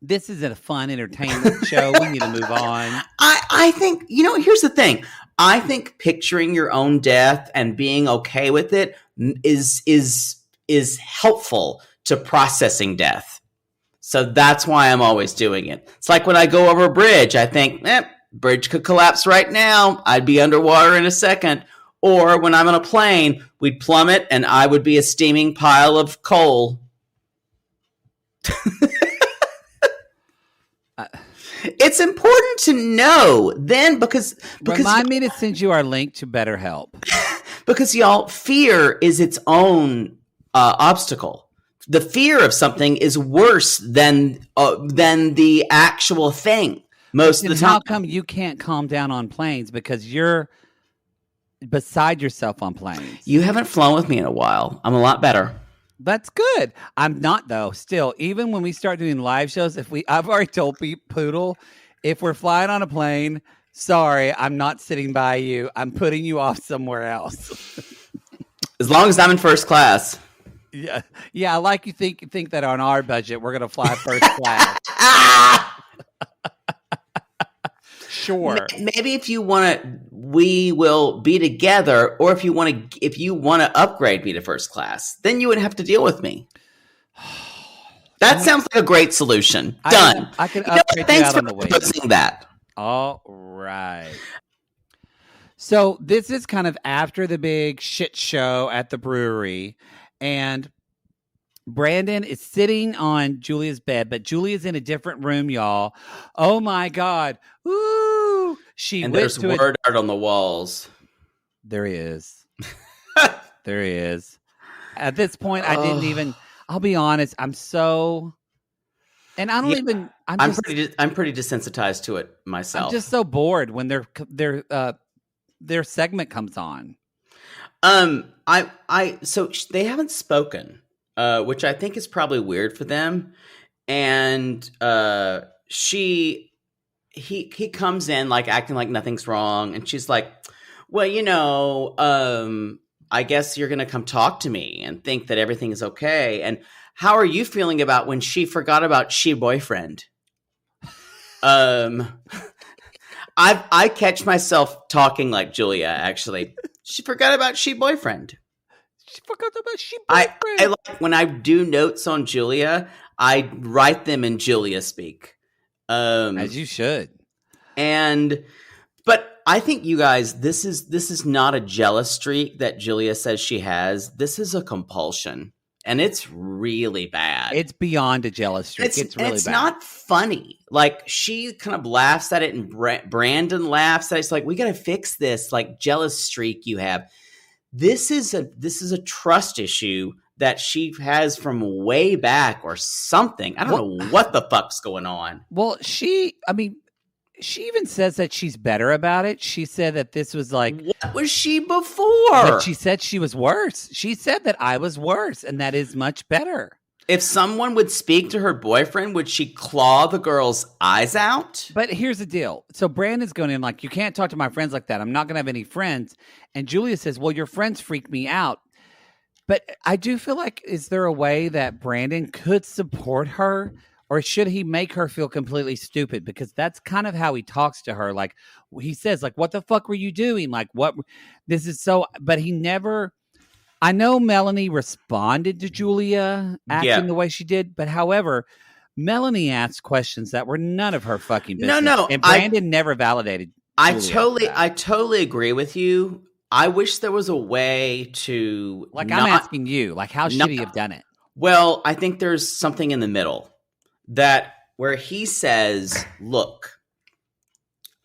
This is a fun entertainment show. We need to move on. I think, here's the thing. I think picturing your own death and being okay with it is helpful to processing death. So that's why I'm always doing it. It's like when I go over a bridge, I think, bridge could collapse right now. I'd be underwater in a second. Or when I'm on a plane, we'd plummet and I would be a steaming pile of coal. It's important to know then because remind me to send you our link to BetterHelp. Because y'all, fear is its own obstacle. The fear of something is worse than the actual thing most of the time. How come you can't calm down on planes? Because you're beside yourself on planes. You haven't flown with me in a while. I'm a lot better. That's good. I'm not though. Still, even when we start doing live shows, I've already told Pete Poodle, if we're flying on a plane, sorry, I'm not sitting by you. I'm putting you off somewhere else. As long as I'm in first class. Yeah. I like you think that on our budget we're gonna fly first class. Sure. Maybe if you want to, we will be together, or if you want to upgrade me to first class, then you would have to deal with me. That sounds like a great solution. Done. I can upgrade you out on the way. Thanks for proposing that. All right. So this is kind of after the big shit show at the brewery, and Brandon is sitting on Julia's bed, but Julia's in a different room, y'all. Oh my God. Ooh. There's word art on the walls. There he is. There he is. At this point, I didn't even, I'll be honest, I'm pretty desensitized to it myself. I'm just so bored when their segment comes on. So they haven't spoken, which I think is probably weird for them. And he comes in like acting like nothing's wrong, and she's like, well, I guess you're gonna come talk to me and think that everything is okay. And how are you feeling about when she forgot about she boyfriend? I catch myself talking like Julia, actually. She forgot about she boyfriend. She forgot about she boyfriend. I like when I do notes on Julia, I write them in Julia speak. As you should. But I think you guys, this is not a jealous streak that Julia says she has. This is a compulsion, and it's really bad. It's beyond a jealous streak. It's really bad. It's not funny. Like, she kind of laughs at it, and Brandon laughs at it. It's like, we got to fix this, like, jealous streak you have. This is a trust issue that she has from way back or something. I don't know what the fuck's going on. Well, she even says that she's better about it. She said that this was like... What was she before? But she said she was worse. She said that I was worse, and that is much better. If someone would speak to her boyfriend, would she claw the girl's eyes out? But here's the deal. So Brandon's going in like, you can't talk to my friends like that. I'm not going to have any friends. And Julia says, well, your friends freak me out. But I do feel like, is there a way that Brandon could support her, or should he make her feel completely stupid? Because that's kind of how he talks to her. Like, he says, like, what the fuck were you doing? Like, what? This is so, but he never, I know Melanie responded to Julia acting the way she did, but however, Melanie asked questions that were none of her fucking business. No. And Brandon never validated Julia. I totally agree with you. I wish there was a way to... Like, I'm asking you, like, how should he have done it? Well, I think there's something in the middle where he says, look,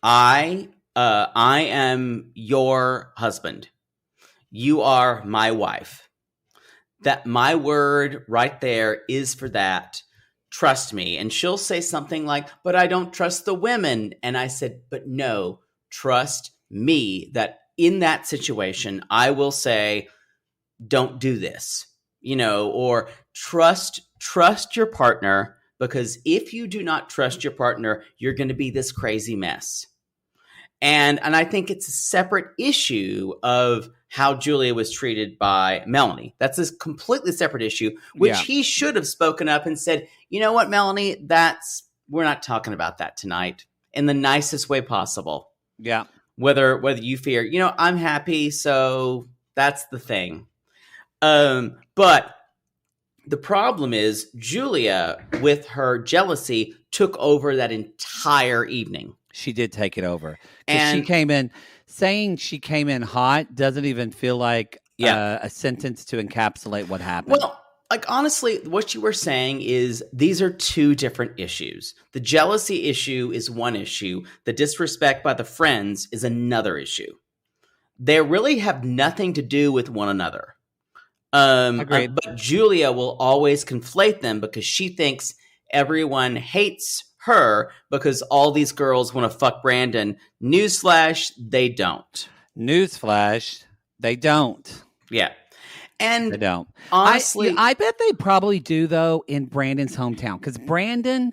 I am your husband. You are my wife. That my word right there is for that. Trust me. And she'll say something like, but I don't trust the women. And I said, but no, trust me that in that situation, I will say, don't do this, or trust your partner, because if you do not trust your partner, you're going to be this crazy mess. And I think it's a separate issue of how Julia was treated by Melanie. That's a completely separate issue, which he should have spoken up and said, you know what, Melanie, we're not talking about that tonight, in the nicest way possible. Yeah. Whether you fear, I'm happy, so that's the thing. But the problem is Julia, with her jealousy, took over that entire evening. She did take it over. And she came in saying she came in hot doesn't even feel like a sentence to encapsulate what happened. Well, like, honestly, what you were saying is these are two different issues. The jealousy issue is one issue. The disrespect by the friends is another issue. they really have nothing to do with one another. Agreed. But Julia will always conflate them because she thinks everyone hates her because all these girls want to fuck Brandon. Newsflash, they don't. Newsflash, they don't. Yeah. And they don't. Honestly, I bet they probably do though in Brandon's hometown because Brandon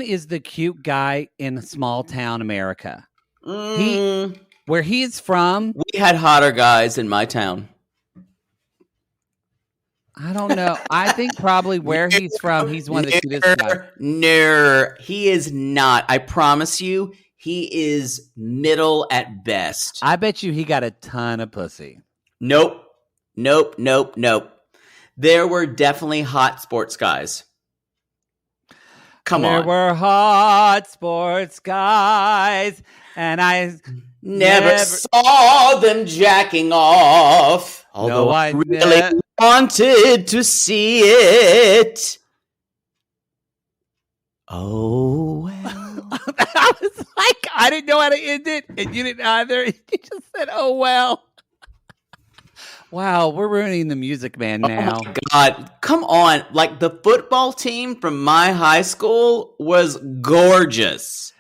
is the cute guy in small town America. Where he's from, we had hotter guys in my town. I don't know. I think probably where he's from, he's one of the cutest guys. No, he is not. I promise you, he is middle at best. I bet you he got a ton of pussy. Nope. There were definitely hot sports guys. Come on. There were hot sports guys, and I never saw them jacking off. Although I really wanted to see it. Oh, well. I was like, I didn't know how to end it, and you didn't either. You just said, oh, well. Wow, we're ruining the Music Man now. Oh my God, come on. Like, the football team from my high school was gorgeous.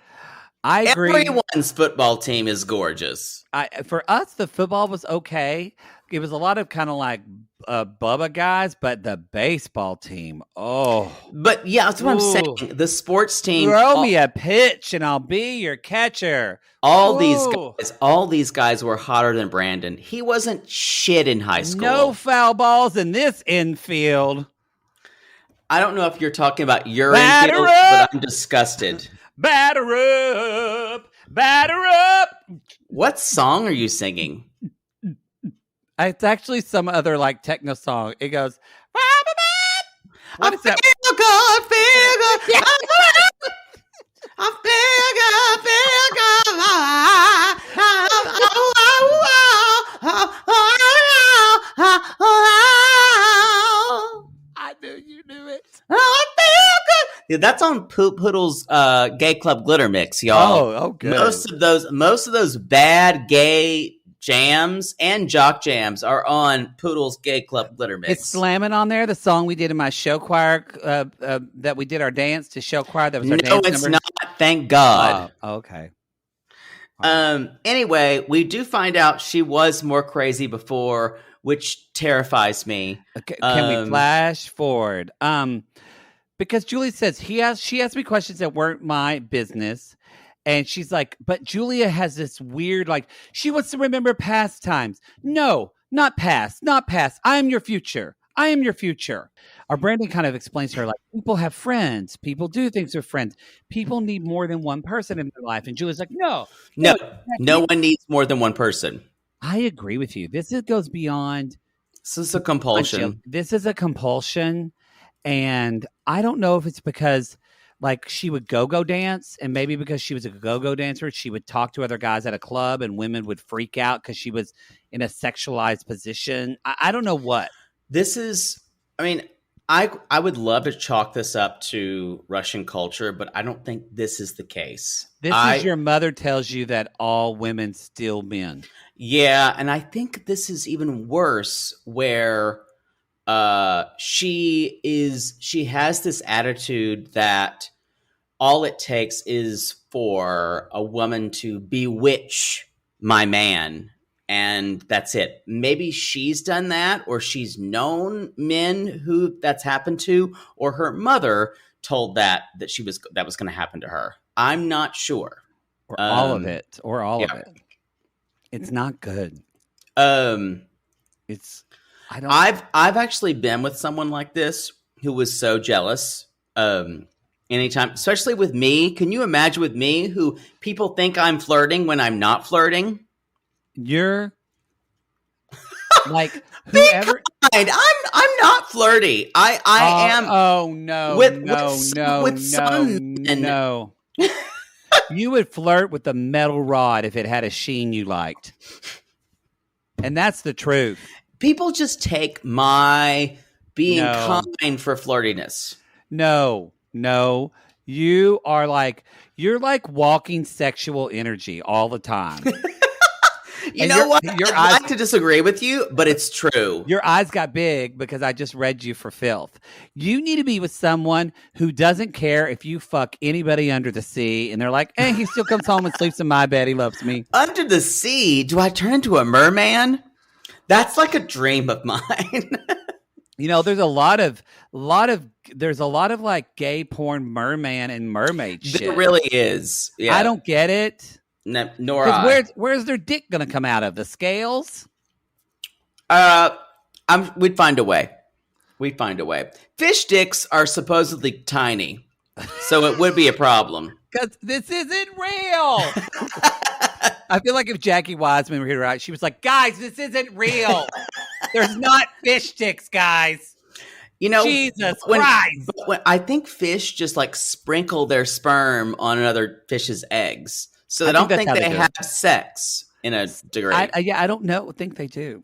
I agree. Everyone's football team is gorgeous. For us, the football was okay. It was a lot of kind of like Bubba guys, but the baseball team, But yeah, that's what I'm saying. The sports team. Throw me a pitch and I'll be your catcher. All these guys were hotter than Brandon. He wasn't shit in high school. No foul balls in this infield. I don't know if you're talking about your infield, but I'm disgusted. Batter up, batter up. What song are you singing? It's actually some other like techno song. It goes, what is that? Feel good. I I knew you knew it. I feel good. Yeah, that's on Poodle's Gay Club Glitter Mix, y'all. Oh, good. Most of those bad gay jams and jock jams are on Poodle's Gay Club Glitter Mix. It's slamming on there. The song we did in my show choir that we did our dance to show choir. That was our dance number. No, it's not. Thank God. Oh, okay. Anyway, we do find out she was more crazy before, which terrifies me. Okay, can we flash forward? Because Julie says she asked me questions that weren't my business. And she's like, but Julia has this weird, like, she wants to remember past times. No, not past. I am your future. Our Brandon kind of explains to her, like, people have friends. People do things with friends. People need more than one person in their life. And Julia's like, no one needs more than one person. I agree with you. This goes beyond. This is a compulsion. This is a compulsion. And I don't know if it's because like she would go dance, and maybe because she was a go dancer, she would talk to other guys at a club and women would freak out because she was in a sexualized position. I don't know what. This is, I mean, I would love to chalk this up to Russian culture, but I don't think this is the case. This is your mother tells you that all women steal men. Yeah, and I think this is even worse where she has this attitude that all it takes is for a woman to bewitch my man, and that's it. Maybe she's done that, or she's known men who that's happened to, or her mother told that was going to happen to her. I'm not sure. Or all of it. Of it. It's not good. I've actually been with someone like this who was so jealous. Anytime, especially with me. Can you imagine with me, who people think I'm flirting when I'm not flirting? You're like whoever. I'm not flirty. I am. Oh no! With some men. No. You would flirt with the metal rod if it had a sheen you liked, and that's the truth. People just take my being kind for flirtiness. No, you're like walking sexual energy all the time. You know what? Your I'd eyes, like to disagree with you, but it's true. your eyes got big because I just read you for filth. You need to be with someone who doesn't care if you fuck anybody under the sea, and they're like, "Hey, he still comes home and sleeps in my bed. He loves me." Under the sea? Do I turn into a merman? That's like a dream of mine. You know, there's a lot of like gay porn merman and mermaid shit. There really is. Yeah. I don't get it. No, nor I. Where's their dick gonna come out of? The scales? We'd find a way. We'd find a way. Fish dicks are supposedly tiny, so it would be a problem. Because this isn't real. I feel like if Jackie Wiseman were here, right, she was like, "Guys, this isn't real. There's not fish sticks, guys." You know, Jesus Christ. When I think fish just like sprinkle their sperm on another fish's eggs, so I don't think they have sex in a degree. I don't know. Think they do.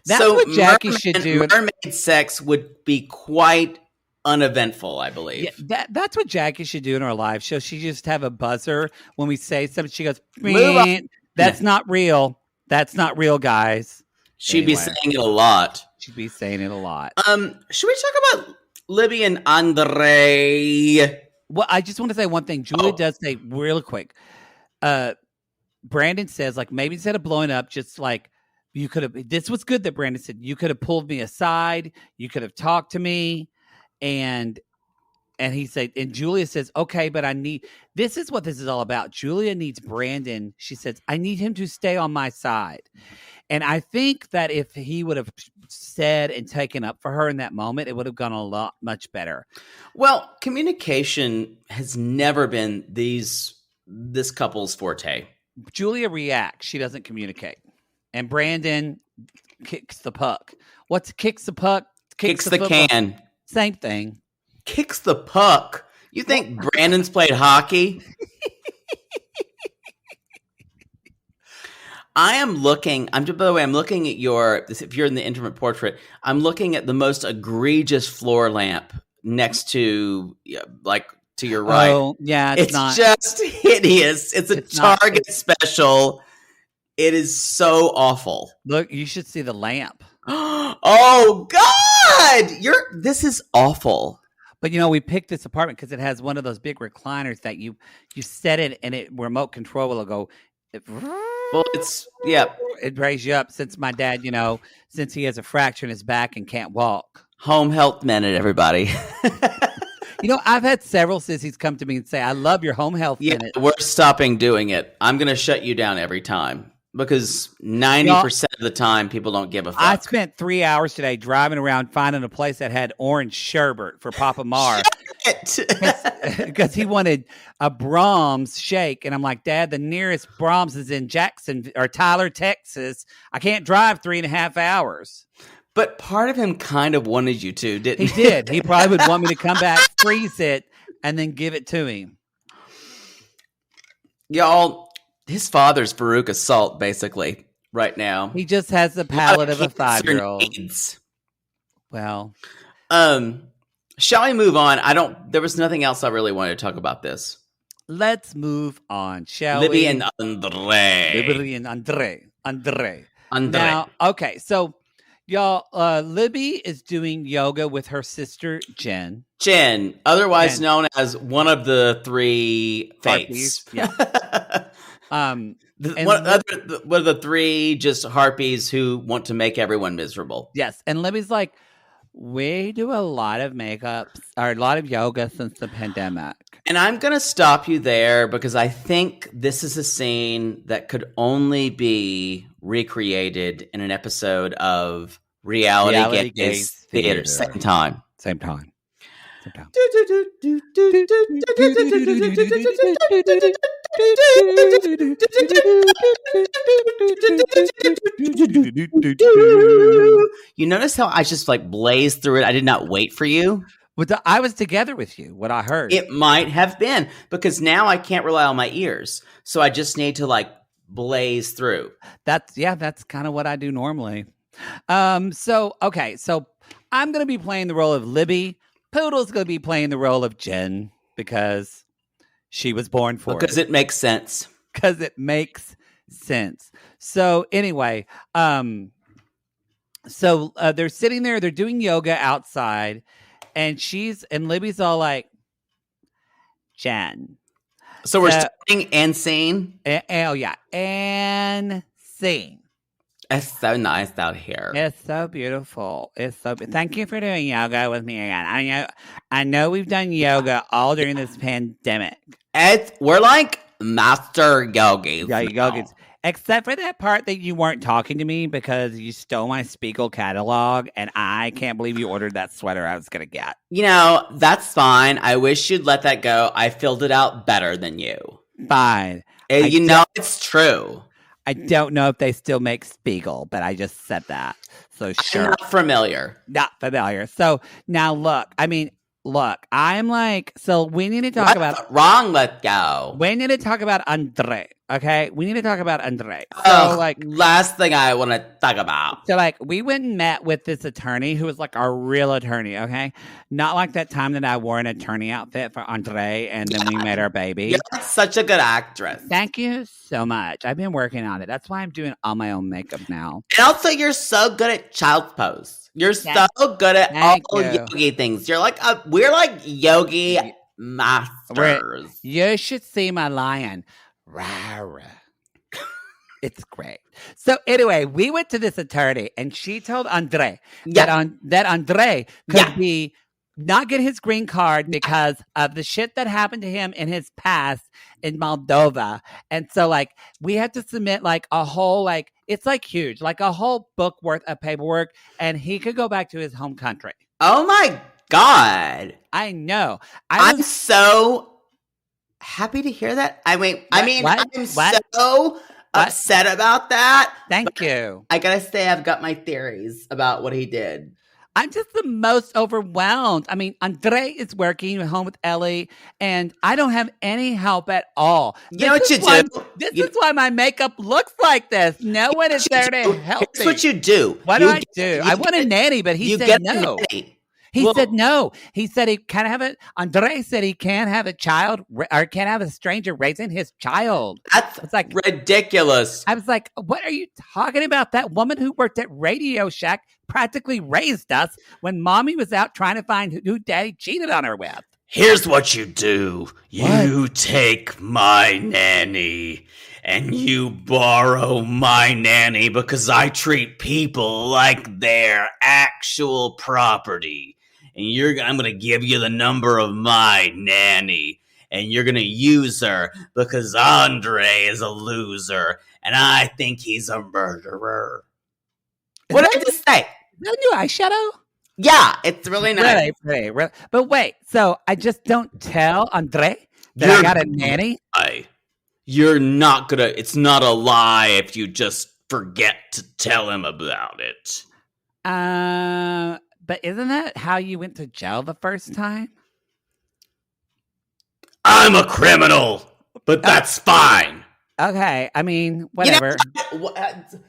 That's what Jackie should do. Mermaid sex would be quite uneventful, I believe. Yeah, that's what Jackie should do in our live show. She just have a buzzer when we say something. She goes, "That's not real. That's not real, guys." She'd be saying it a lot. She'd be saying it a lot. Should we talk about Libby and Andrei? Well, I just want to say one thing. Julia does say real quick. Brandon says, like, maybe instead of blowing up, just like, you could have, this was good that Brandon said, you could have pulled me aside. You could have talked to me. And he said, and Julia says, okay, but this is what this is all about. Julia needs Brandon. She says, I need him to stay on my side. And I think that if he would have said and taken up for her in that moment, it would have gone much better. Well, communication has never been this couple's forte. Julia reacts. She doesn't communicate. And Brandon kicks the puck. What's kicks the puck? Kicks the can. Same thing. Kicks the puck. You think Brandon's played hockey? By the way, I'm looking at if you're in the intimate portrait, I'm looking at the most egregious floor lamp next to, to your right. Oh, yeah, it's not. Just hideous. It's a Target special. It is so awful. Look, you should see the lamp. Oh, God! This is awful. But, you know, we picked this apartment because it has one of those big recliners that you set it and it remote control will go. Well, it raised you up. Since my dad, since he has a fracture in his back and can't walk. Home health minute, everybody. I've had several sissies come to me and say, I love your home health minute. We're stopping doing it. I'm going to shut you down every time because 90% of the time people don't give a fuck. I spent 3 hours today driving around finding a place that had orange sherbet for Papa Mar. Because he wanted a Brahms shake. And I'm like, Dad, the nearest Brahms is in Jackson or Tyler, Texas. I can't drive 3.5 hours. But part of him kind of wanted you to, didn't he? He did. He probably would want me to come back, freeze it, and then give it to him. Y'all, his father's Veruca Salt, basically, right now. He just has the palate of a 5-year-old. Well. Shall we move on? There was nothing else I really wanted to talk about this. Let's move on, shall Libby we? And Andrei. Libby and Andrei. Now, okay, so y'all, Libby is doing yoga with her sister, Jen. Otherwise known as one of the three fates. Yeah. One of the three just harpies who want to make everyone miserable. Yes, and Libby's like, we do a lot of a lot of yoga since the pandemic. And I'm going to stop you there because I think this is a scene that could only be recreated in an episode of Reality Gaze Theater. Same time. You notice how I just blazed through it? I did not wait for you. I was together with you, what I heard. It might have been, because now I can't rely on my ears. So I just need to blaze through. That's kind of what I do normally. So I'm going to be playing the role of Libby. Poodle's going to be playing the role of Jen because she was born for it. Because it makes sense. Because it makes since. So anyway, they're sitting there, they're doing yoga outside, and Libby's all like, Jen. So we're starting and scene. Oh yeah, and scene. It's so nice out here. It's so beautiful. Thank you for doing yoga with me again. I know we've done yoga all during this pandemic. We're like master yogis. Yeah, yogis. Except for that part that you weren't talking to me because you stole my Spiegel catalog, and I can't believe you ordered that sweater I was going to get. That's fine. I wish you'd let that go. I filled it out better than you. Fine. It's true. I don't know if they still make Spiegel, but I just said that. So sure. I'm not familiar. Not familiar. So now look, I'm like, so we need to talk about wrong. Let's go. We need to talk about Andrei. Okay, we need to talk about Andrei. So last thing I want to talk about. So we went and met with this attorney who was like our real attorney. Okay, not like that time that I wore an attorney outfit for Andrei and then we made our baby. You're such a good actress. Thank you so much. I've been working on it. That's why I'm doing all my own makeup now. And also, you're so good at child's pose. You're so good at all yogi things. You're like we're like yogi masters. You should see my lion. Rara. It's great. So anyway, we went to this attorney, and she told Andrei that Andrei could not get his green card because of the shit that happened to him in his past in Moldova. And so we had to submit a whole it's huge, a whole book worth of paperwork, and he could go back to his home country. Oh my God. I know. I'm so happy to hear that. I'm so upset about that. Thank you. I gotta say, I've got my theories about what he did. I'm just the most overwhelmed. I mean, Andrei is working at home with Ellie, and I don't have any help at all. You know what you do? This is why my makeup looks like this. No one is there to help me. Here's what you do. What do I do? I want a nanny, but he said no. He said no. He said he can't have it. Andrei said he can't have a child or can't have a stranger raising his child. That's ridiculous. I was like, what are you talking about? That woman who worked at Radio Shack practically raised us when mommy was out trying to find who daddy cheated on her with. Here's what you do. You take my nanny and you borrow my nanny because I treat people like they're actual property. And I'm going to give you the number of my nanny, and you're going to use her because Andrei is a loser, and I think he's a murderer. What did I just say? Is that a new eyeshadow? Yeah, it's really nice. Really. But wait, so I just don't tell Andrei that I got a nanny? You're not going to, it's not a lie if you just forget to tell him about it. But isn't that how you went to jail the first time? I'm a criminal, but that's fine. Okay, I mean, whatever.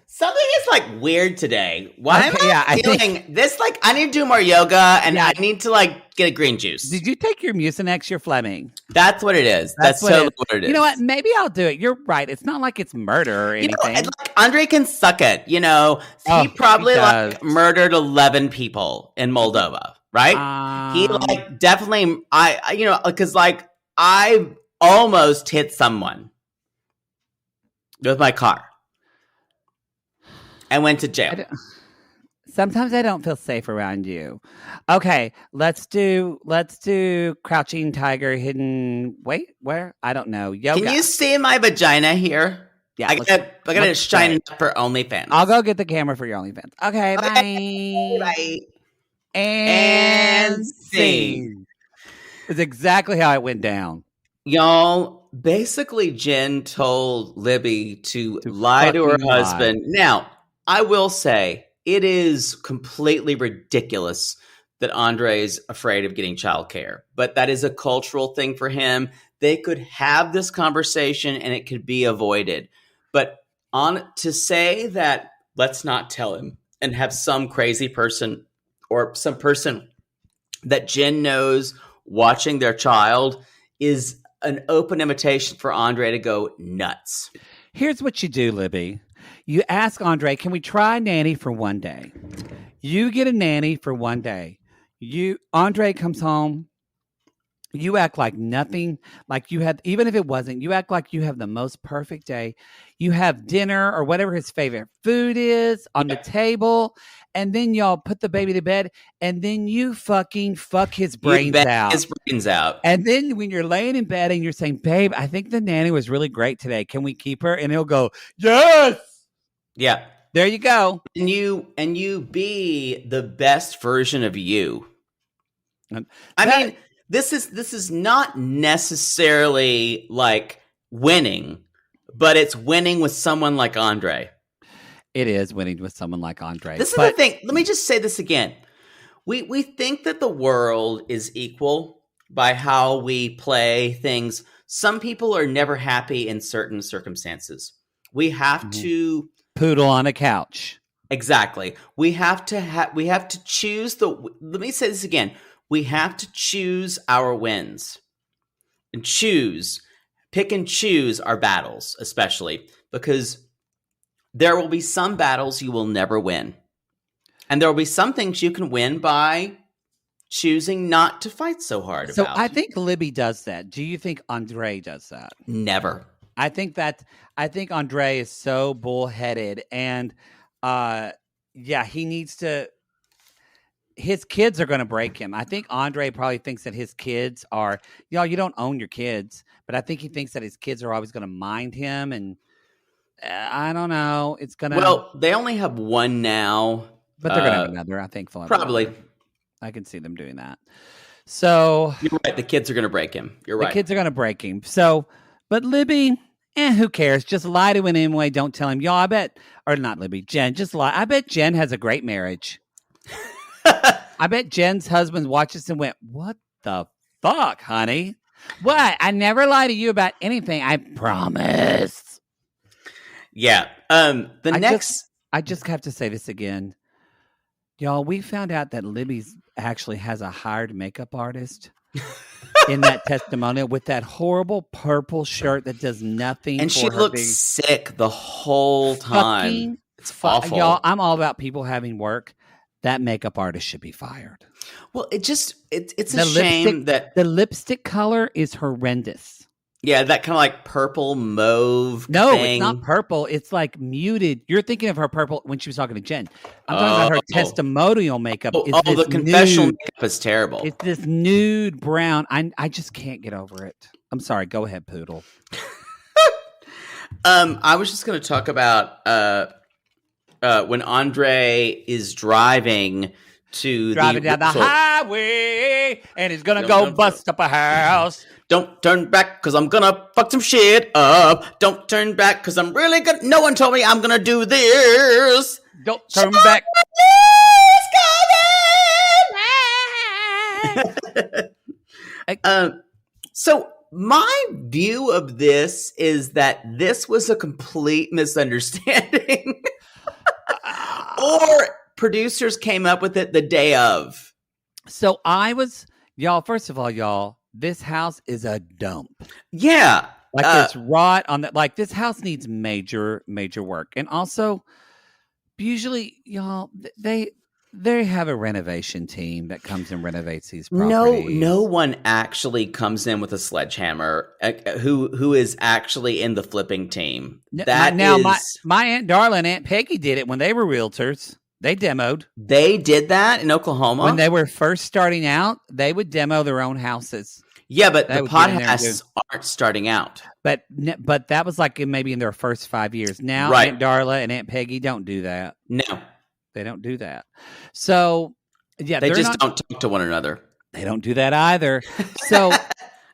Something is weird today. Why am I feeling this? I need to do more yoga, and I need to get a green juice. Did you take your Mucinex? You're Fleming. That's what it is. That's totally what it is. You know what? Maybe I'll do it. You're right. It's not like it's murder or anything. Andrei can suck it. He probably murdered 11 people in Moldova, right? He definitely. Because I almost hit someone with my car and went to jail. Sometimes I don't feel safe around you. Okay, let's do crouching tiger, hidden. Wait, where? I don't know. Yoga. Can you see my vagina here? Yeah, I gotta shine it up for OnlyFans. I'll go get the camera for your OnlyFans. Okay, bye. And scene. It's exactly how it went down. Y'all, basically, Jen told Libby to lie to her husband. Now, I will say, it is completely ridiculous that Andrei is afraid of getting childcare, but that is a cultural thing for him. They could have this conversation and it could be avoided. But to say that let's not tell him and have some crazy person or some person that Jen knows watching their child is an open invitation for Andrei to go nuts. Here's what you do, Libby. You ask Andrei, can we try nanny for one day? You get a nanny for one day. Andrei comes home. You act like nothing, like you had, even if it wasn't, you act like you have the most perfect day. You have dinner or whatever his favorite food is on the table. And then y'all put the baby to bed. And then you fucking fuck his brains out. His brains out. And then when you're laying in bed and you're saying, babe, I think the nanny was really great today. Can we keep her? And he'll go, yes. Yeah. There you go. And you be the best version of you. I mean, this is not necessarily like winning, but it's winning with someone like Andrei. It is winning with someone like Andrei. This is the thing. Let me just say this again. We think that the world is equal by how we play things. Some people are never happy in certain circumstances. We have to poodle on a couch. Exactly. We have to choose let me say this again. We have to choose our wins and pick and choose our battles, especially because there will be some battles you will never win. And there will be some things you can win by choosing not to fight so hard about. So I think Libby does that. Do you think Andrei does that? Never. I think Andrei is so bullheaded and he needs to. His kids are going to break him. I think Andrei probably thinks that his kids are, you don't own your kids, but I think he thinks that his kids are always going to mind him. And I don't know. It's going to. Well, they only have one now. But they're going to have another, I think. Probably. I can see them doing that. So. You're right. The kids are going to break him. You're right. The kids are going to break him. So, but Libby, who cares? Just lie to him anyway. Don't tell him. I bet, or not Libby, Jen, just lie. I bet Jen has a great marriage. I bet Jen's husband watched this and went, what the fuck, honey? What? I never lie to you about anything. I promise. Yeah. I just have to say this again. Y'all, we found out that Libby's actually has a hired makeup artist in that testimonial with that horrible purple shirt that does nothing. And she looks sick the whole time. It's awful. Y'all, I'm all about people having work. That makeup artist should be fired. Well, it's a shame that the lipstick color is horrendous. Yeah, that kind of like purple mauve No, thing. It's not purple. It's like muted. You're thinking of her purple when she was talking to Jen. I'm talking about her testimonial makeup. The confessional makeup is terrible. It's this nude brown. I just can't get over it. I'm sorry. Go ahead, Poodle. I was just going to talk about when Andrei is driving down the highway and he's going to go bust up a house. Don't turn back because I'm going to fuck some shit up. Don't turn back because I'm really good. No one told me I'm going to do this. Don't turn back. So my view of this is that this was a complete misunderstanding. Or producers came up with it the day of. So first of all, y'all, this house is a dump. Yeah. Like it's rot on that. Like this house needs major, major work. And also, usually, y'all, they have a renovation team that comes and renovates these properties. No one actually comes in with a sledgehammer who is actually in the flipping team. My Aunt Darla and Aunt Peggy did it when they were realtors. They demoed. They did that in Oklahoma? When they were first starting out, they would demo their own houses. Yeah, but the podcasts aren't starting out. But that was like maybe in their first 5 years. Now, right. Aunt Darla and Aunt Peggy don't do that. No. They don't do that. So, yeah. They just don't talk to one another. They don't do that either. So,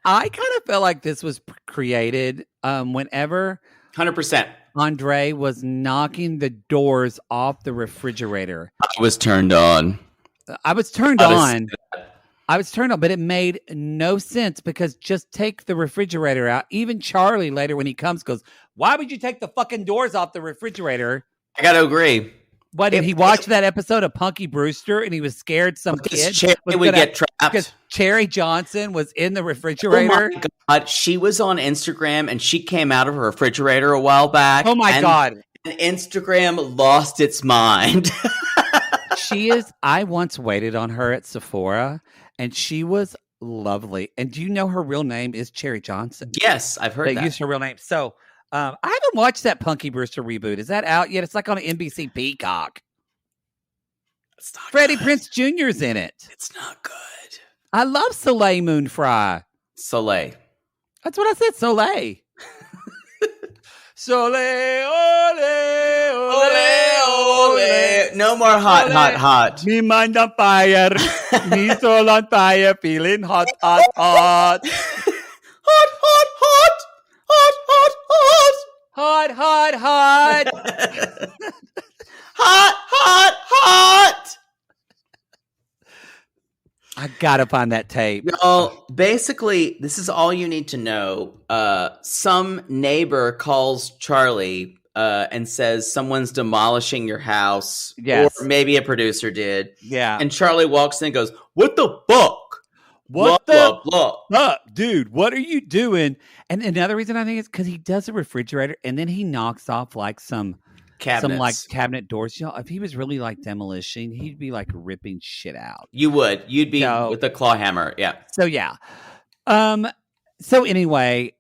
I kind of felt like this was created whenever 100%. Andrei was knocking the doors off the refrigerator. I was turned on. I was turned on, but it made no sense because just take the refrigerator out. Even Charlie later when he comes goes, why would you take the fucking doors off the refrigerator? I got to agree. Why did he watch that episode of Punky Brewster and he was scared some kid Cherry would get trapped? Because Cherry Johnson was in the refrigerator. Oh my God. She was on Instagram and she came out of her refrigerator a while back. Oh my God. And Instagram lost its mind. She is. I once waited on her at Sephora and she was lovely. And do you know her real name is Cherry Johnson? Yes, I've heard that. They used her real name. So I haven't watched that Punky Brewster reboot. Is that out yet? It's like on NBC Peacock. It's not Freddie good. Prinze Jr.'s in it. It's not good. I love Soleil Moon Frye. Soleil. That's what I said, Soleil. Soleil, ole, ole, ole. No more hot, hot. Me mind on fire. Me soul on fire. Feeling hot, hot, hot. Hot, hot, hot. Hot, hot, hot. Hot, hot, hot. Hot, hot, hot. I gotta find that tape. Y'all, basically, this is all you need to know. Some neighbor calls Charlie and says someone's demolishing your house. Yes. Or maybe a producer did. Yeah. And Charlie walks in and goes, "What the fuck? What blah, blah, blah." Dude, what are you doing? And another reason I think is because he does a refrigerator and then he knocks off like some cabinet doors. Y'all, if he was really like demolition, he'd be like ripping shit out. You would. You'd be with a claw hammer. Yeah. So yeah. So anyway,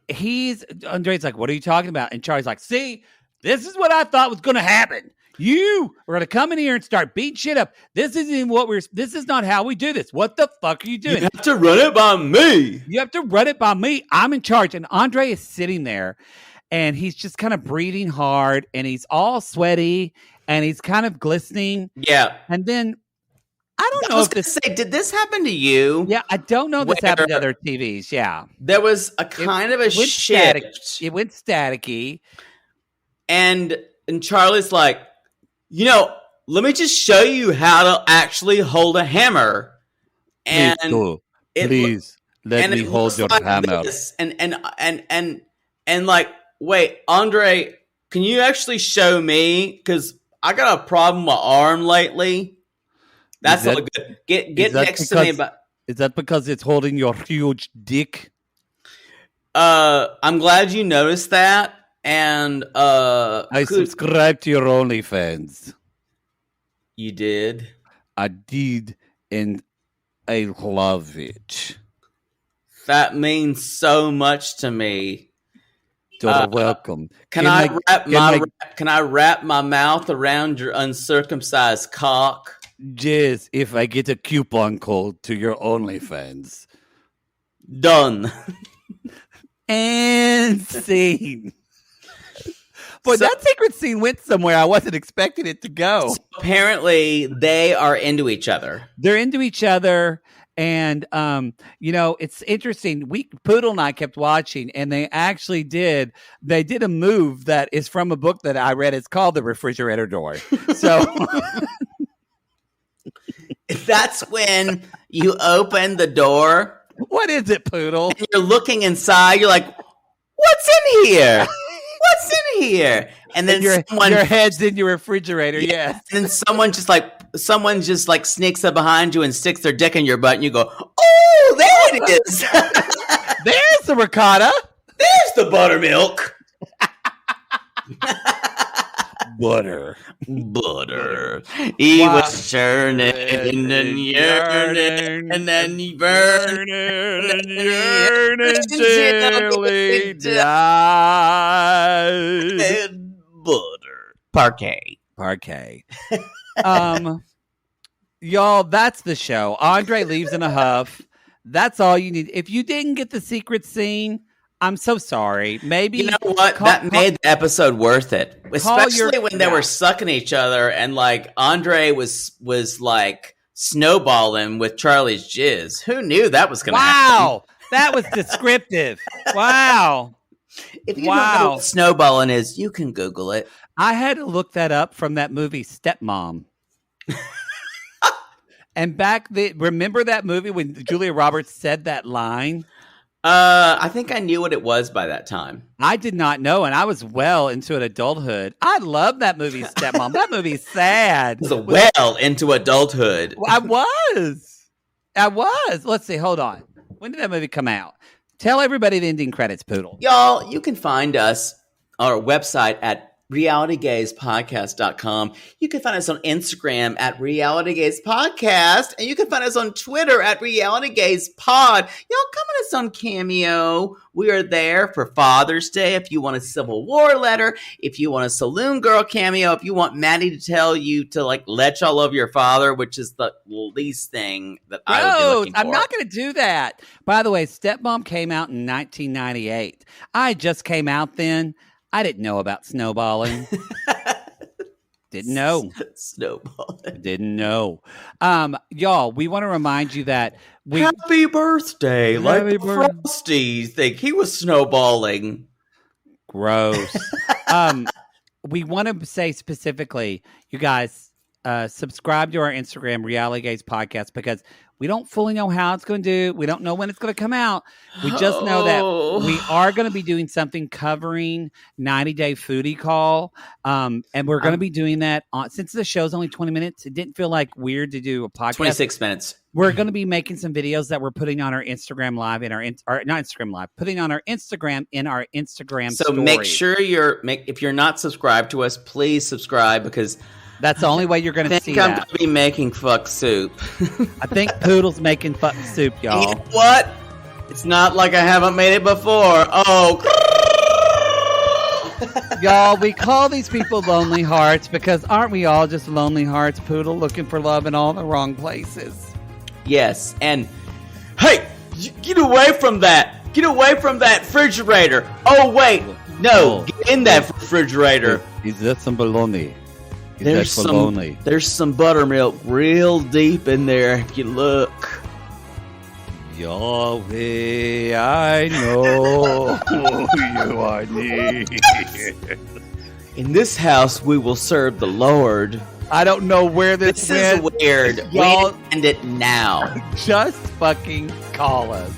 Andrei's like, "What are you talking about?" And Charlie's like, "See, this is what I thought was going to happen. You are going to come in here and start beating shit up. This is not how we do this. What the fuck are you doing? You have to run it by me. You have to run it by me. I'm in charge." And Andrei is sitting there and he's just kind of breathing hard and he's all sweaty and he's kind of glistening. Yeah. And then I don't know if this did this happen to you? Yeah, I don't know if this happened to other TVs. Yeah. There was a kind of a shift. It went staticky. And Charlie's like, let me just show you how to actually hold a hammer. And Please let me hold your hammer. And like, wait, Andrei, can you actually show me? Because I got a problem with my arm lately. That's not good. Get next to me. Is that because it's holding your huge dick? I'm glad you noticed that. And I subscribe to your OnlyFans. You did? I did, and I love it. That means so much to me. You're welcome. Can I wrap my mouth around your uncircumcised cock? Yes, if I get a coupon code to your OnlyFans. Done. And scene. But that secret scene went somewhere I wasn't expecting it to go. So apparently, they are into each other. They're into each other. And, it's interesting. Poodle and I kept watching, and they did a move that is from a book that I read. It's called The Refrigerator Door. So that's when you open the door. What is it, Poodle? And you're looking inside. You're like, what's in here? What's in here? And then your head's in your refrigerator. Yeah. And then someone just like sneaks up behind you and sticks their dick in your butt, and you go, "Oh, there it is." There's the ricotta. There's the buttermilk. Butter. He was churning and yearning and then he burning and yearning till he died. Butter. Parquet. Y'all, that's the show. Andrei leaves in a huff. That's all you need. If you didn't get the secret scene, I'm so sorry. Maybe you know what? That made the episode worth it, especially when they were sucking each other and like Andrei was like snowballing with Charlie's jizz. Who knew that was going to happen? Wow, that was descriptive. Wow. If you don't know what snowballing is, you can Google it. I had to look that up from that movie Stepmom. And remember that movie when Julia Roberts said that line? I think I knew what it was by that time. I did not know, and I was well into an adulthood. I love that movie, Stepmom. That movie's sad. It was well into adulthood. I was. Let's see. Hold on. When did that movie come out? Tell everybody the ending credits, Poodle. Y'all, you can find us on our website at realitygazepodcast.com. You can find us on Instagram at realitygazepodcast, and you can find us on Twitter at realitygazepod. Y'all, come on us on Cameo. We are there for Father's Day. If you want a Civil War letter, if you want a Saloon Girl cameo, if you want Maddie to tell you to like let y'all love your father, which is the least thing that I would be looking for. I'm not going to do that. By the way, Stepmom came out in 1998. I just came out then. I didn't know about snowballing. Didn't know. Snowballing. Didn't know. Y'all, we want to remind you that Happy birthday. Like Frosty think he was snowballing. Gross. We want to say specifically, you guys, subscribe to our Instagram, Reality Gaze Podcast, because we don't fully know how it's going to do. We don't know when it's going to come out. We just know that we are going to be doing something covering 90-Day Foodie Call. And we're going to be doing that since the show's only 20 minutes. It didn't feel like weird to do a podcast. 26 minutes. We're going to be making some videos that we're putting on our Instagram Live not Instagram Live, putting on our Instagram in our Instagram So stories. make sure if you're not subscribed to us, please subscribe, because that's the only way you're going to see I'm that. going to be making fuck soup. I think Poodle's making fuck soup, y'all. You know what? It's not like I haven't made it before. Oh. Y'all, we call these people lonely hearts because aren't we all just lonely hearts, Poodle, looking for love in all the wrong places? Yes, and hey, get away from that. Get away from that refrigerator. Oh, wait. No, get in that refrigerator. Is that some baloney? There's some buttermilk real deep in there if you look. Yahweh, I know who you are near. In this house, we will serve the Lord. I don't know where this is weird. Y'all, we end it now. Just fucking call us.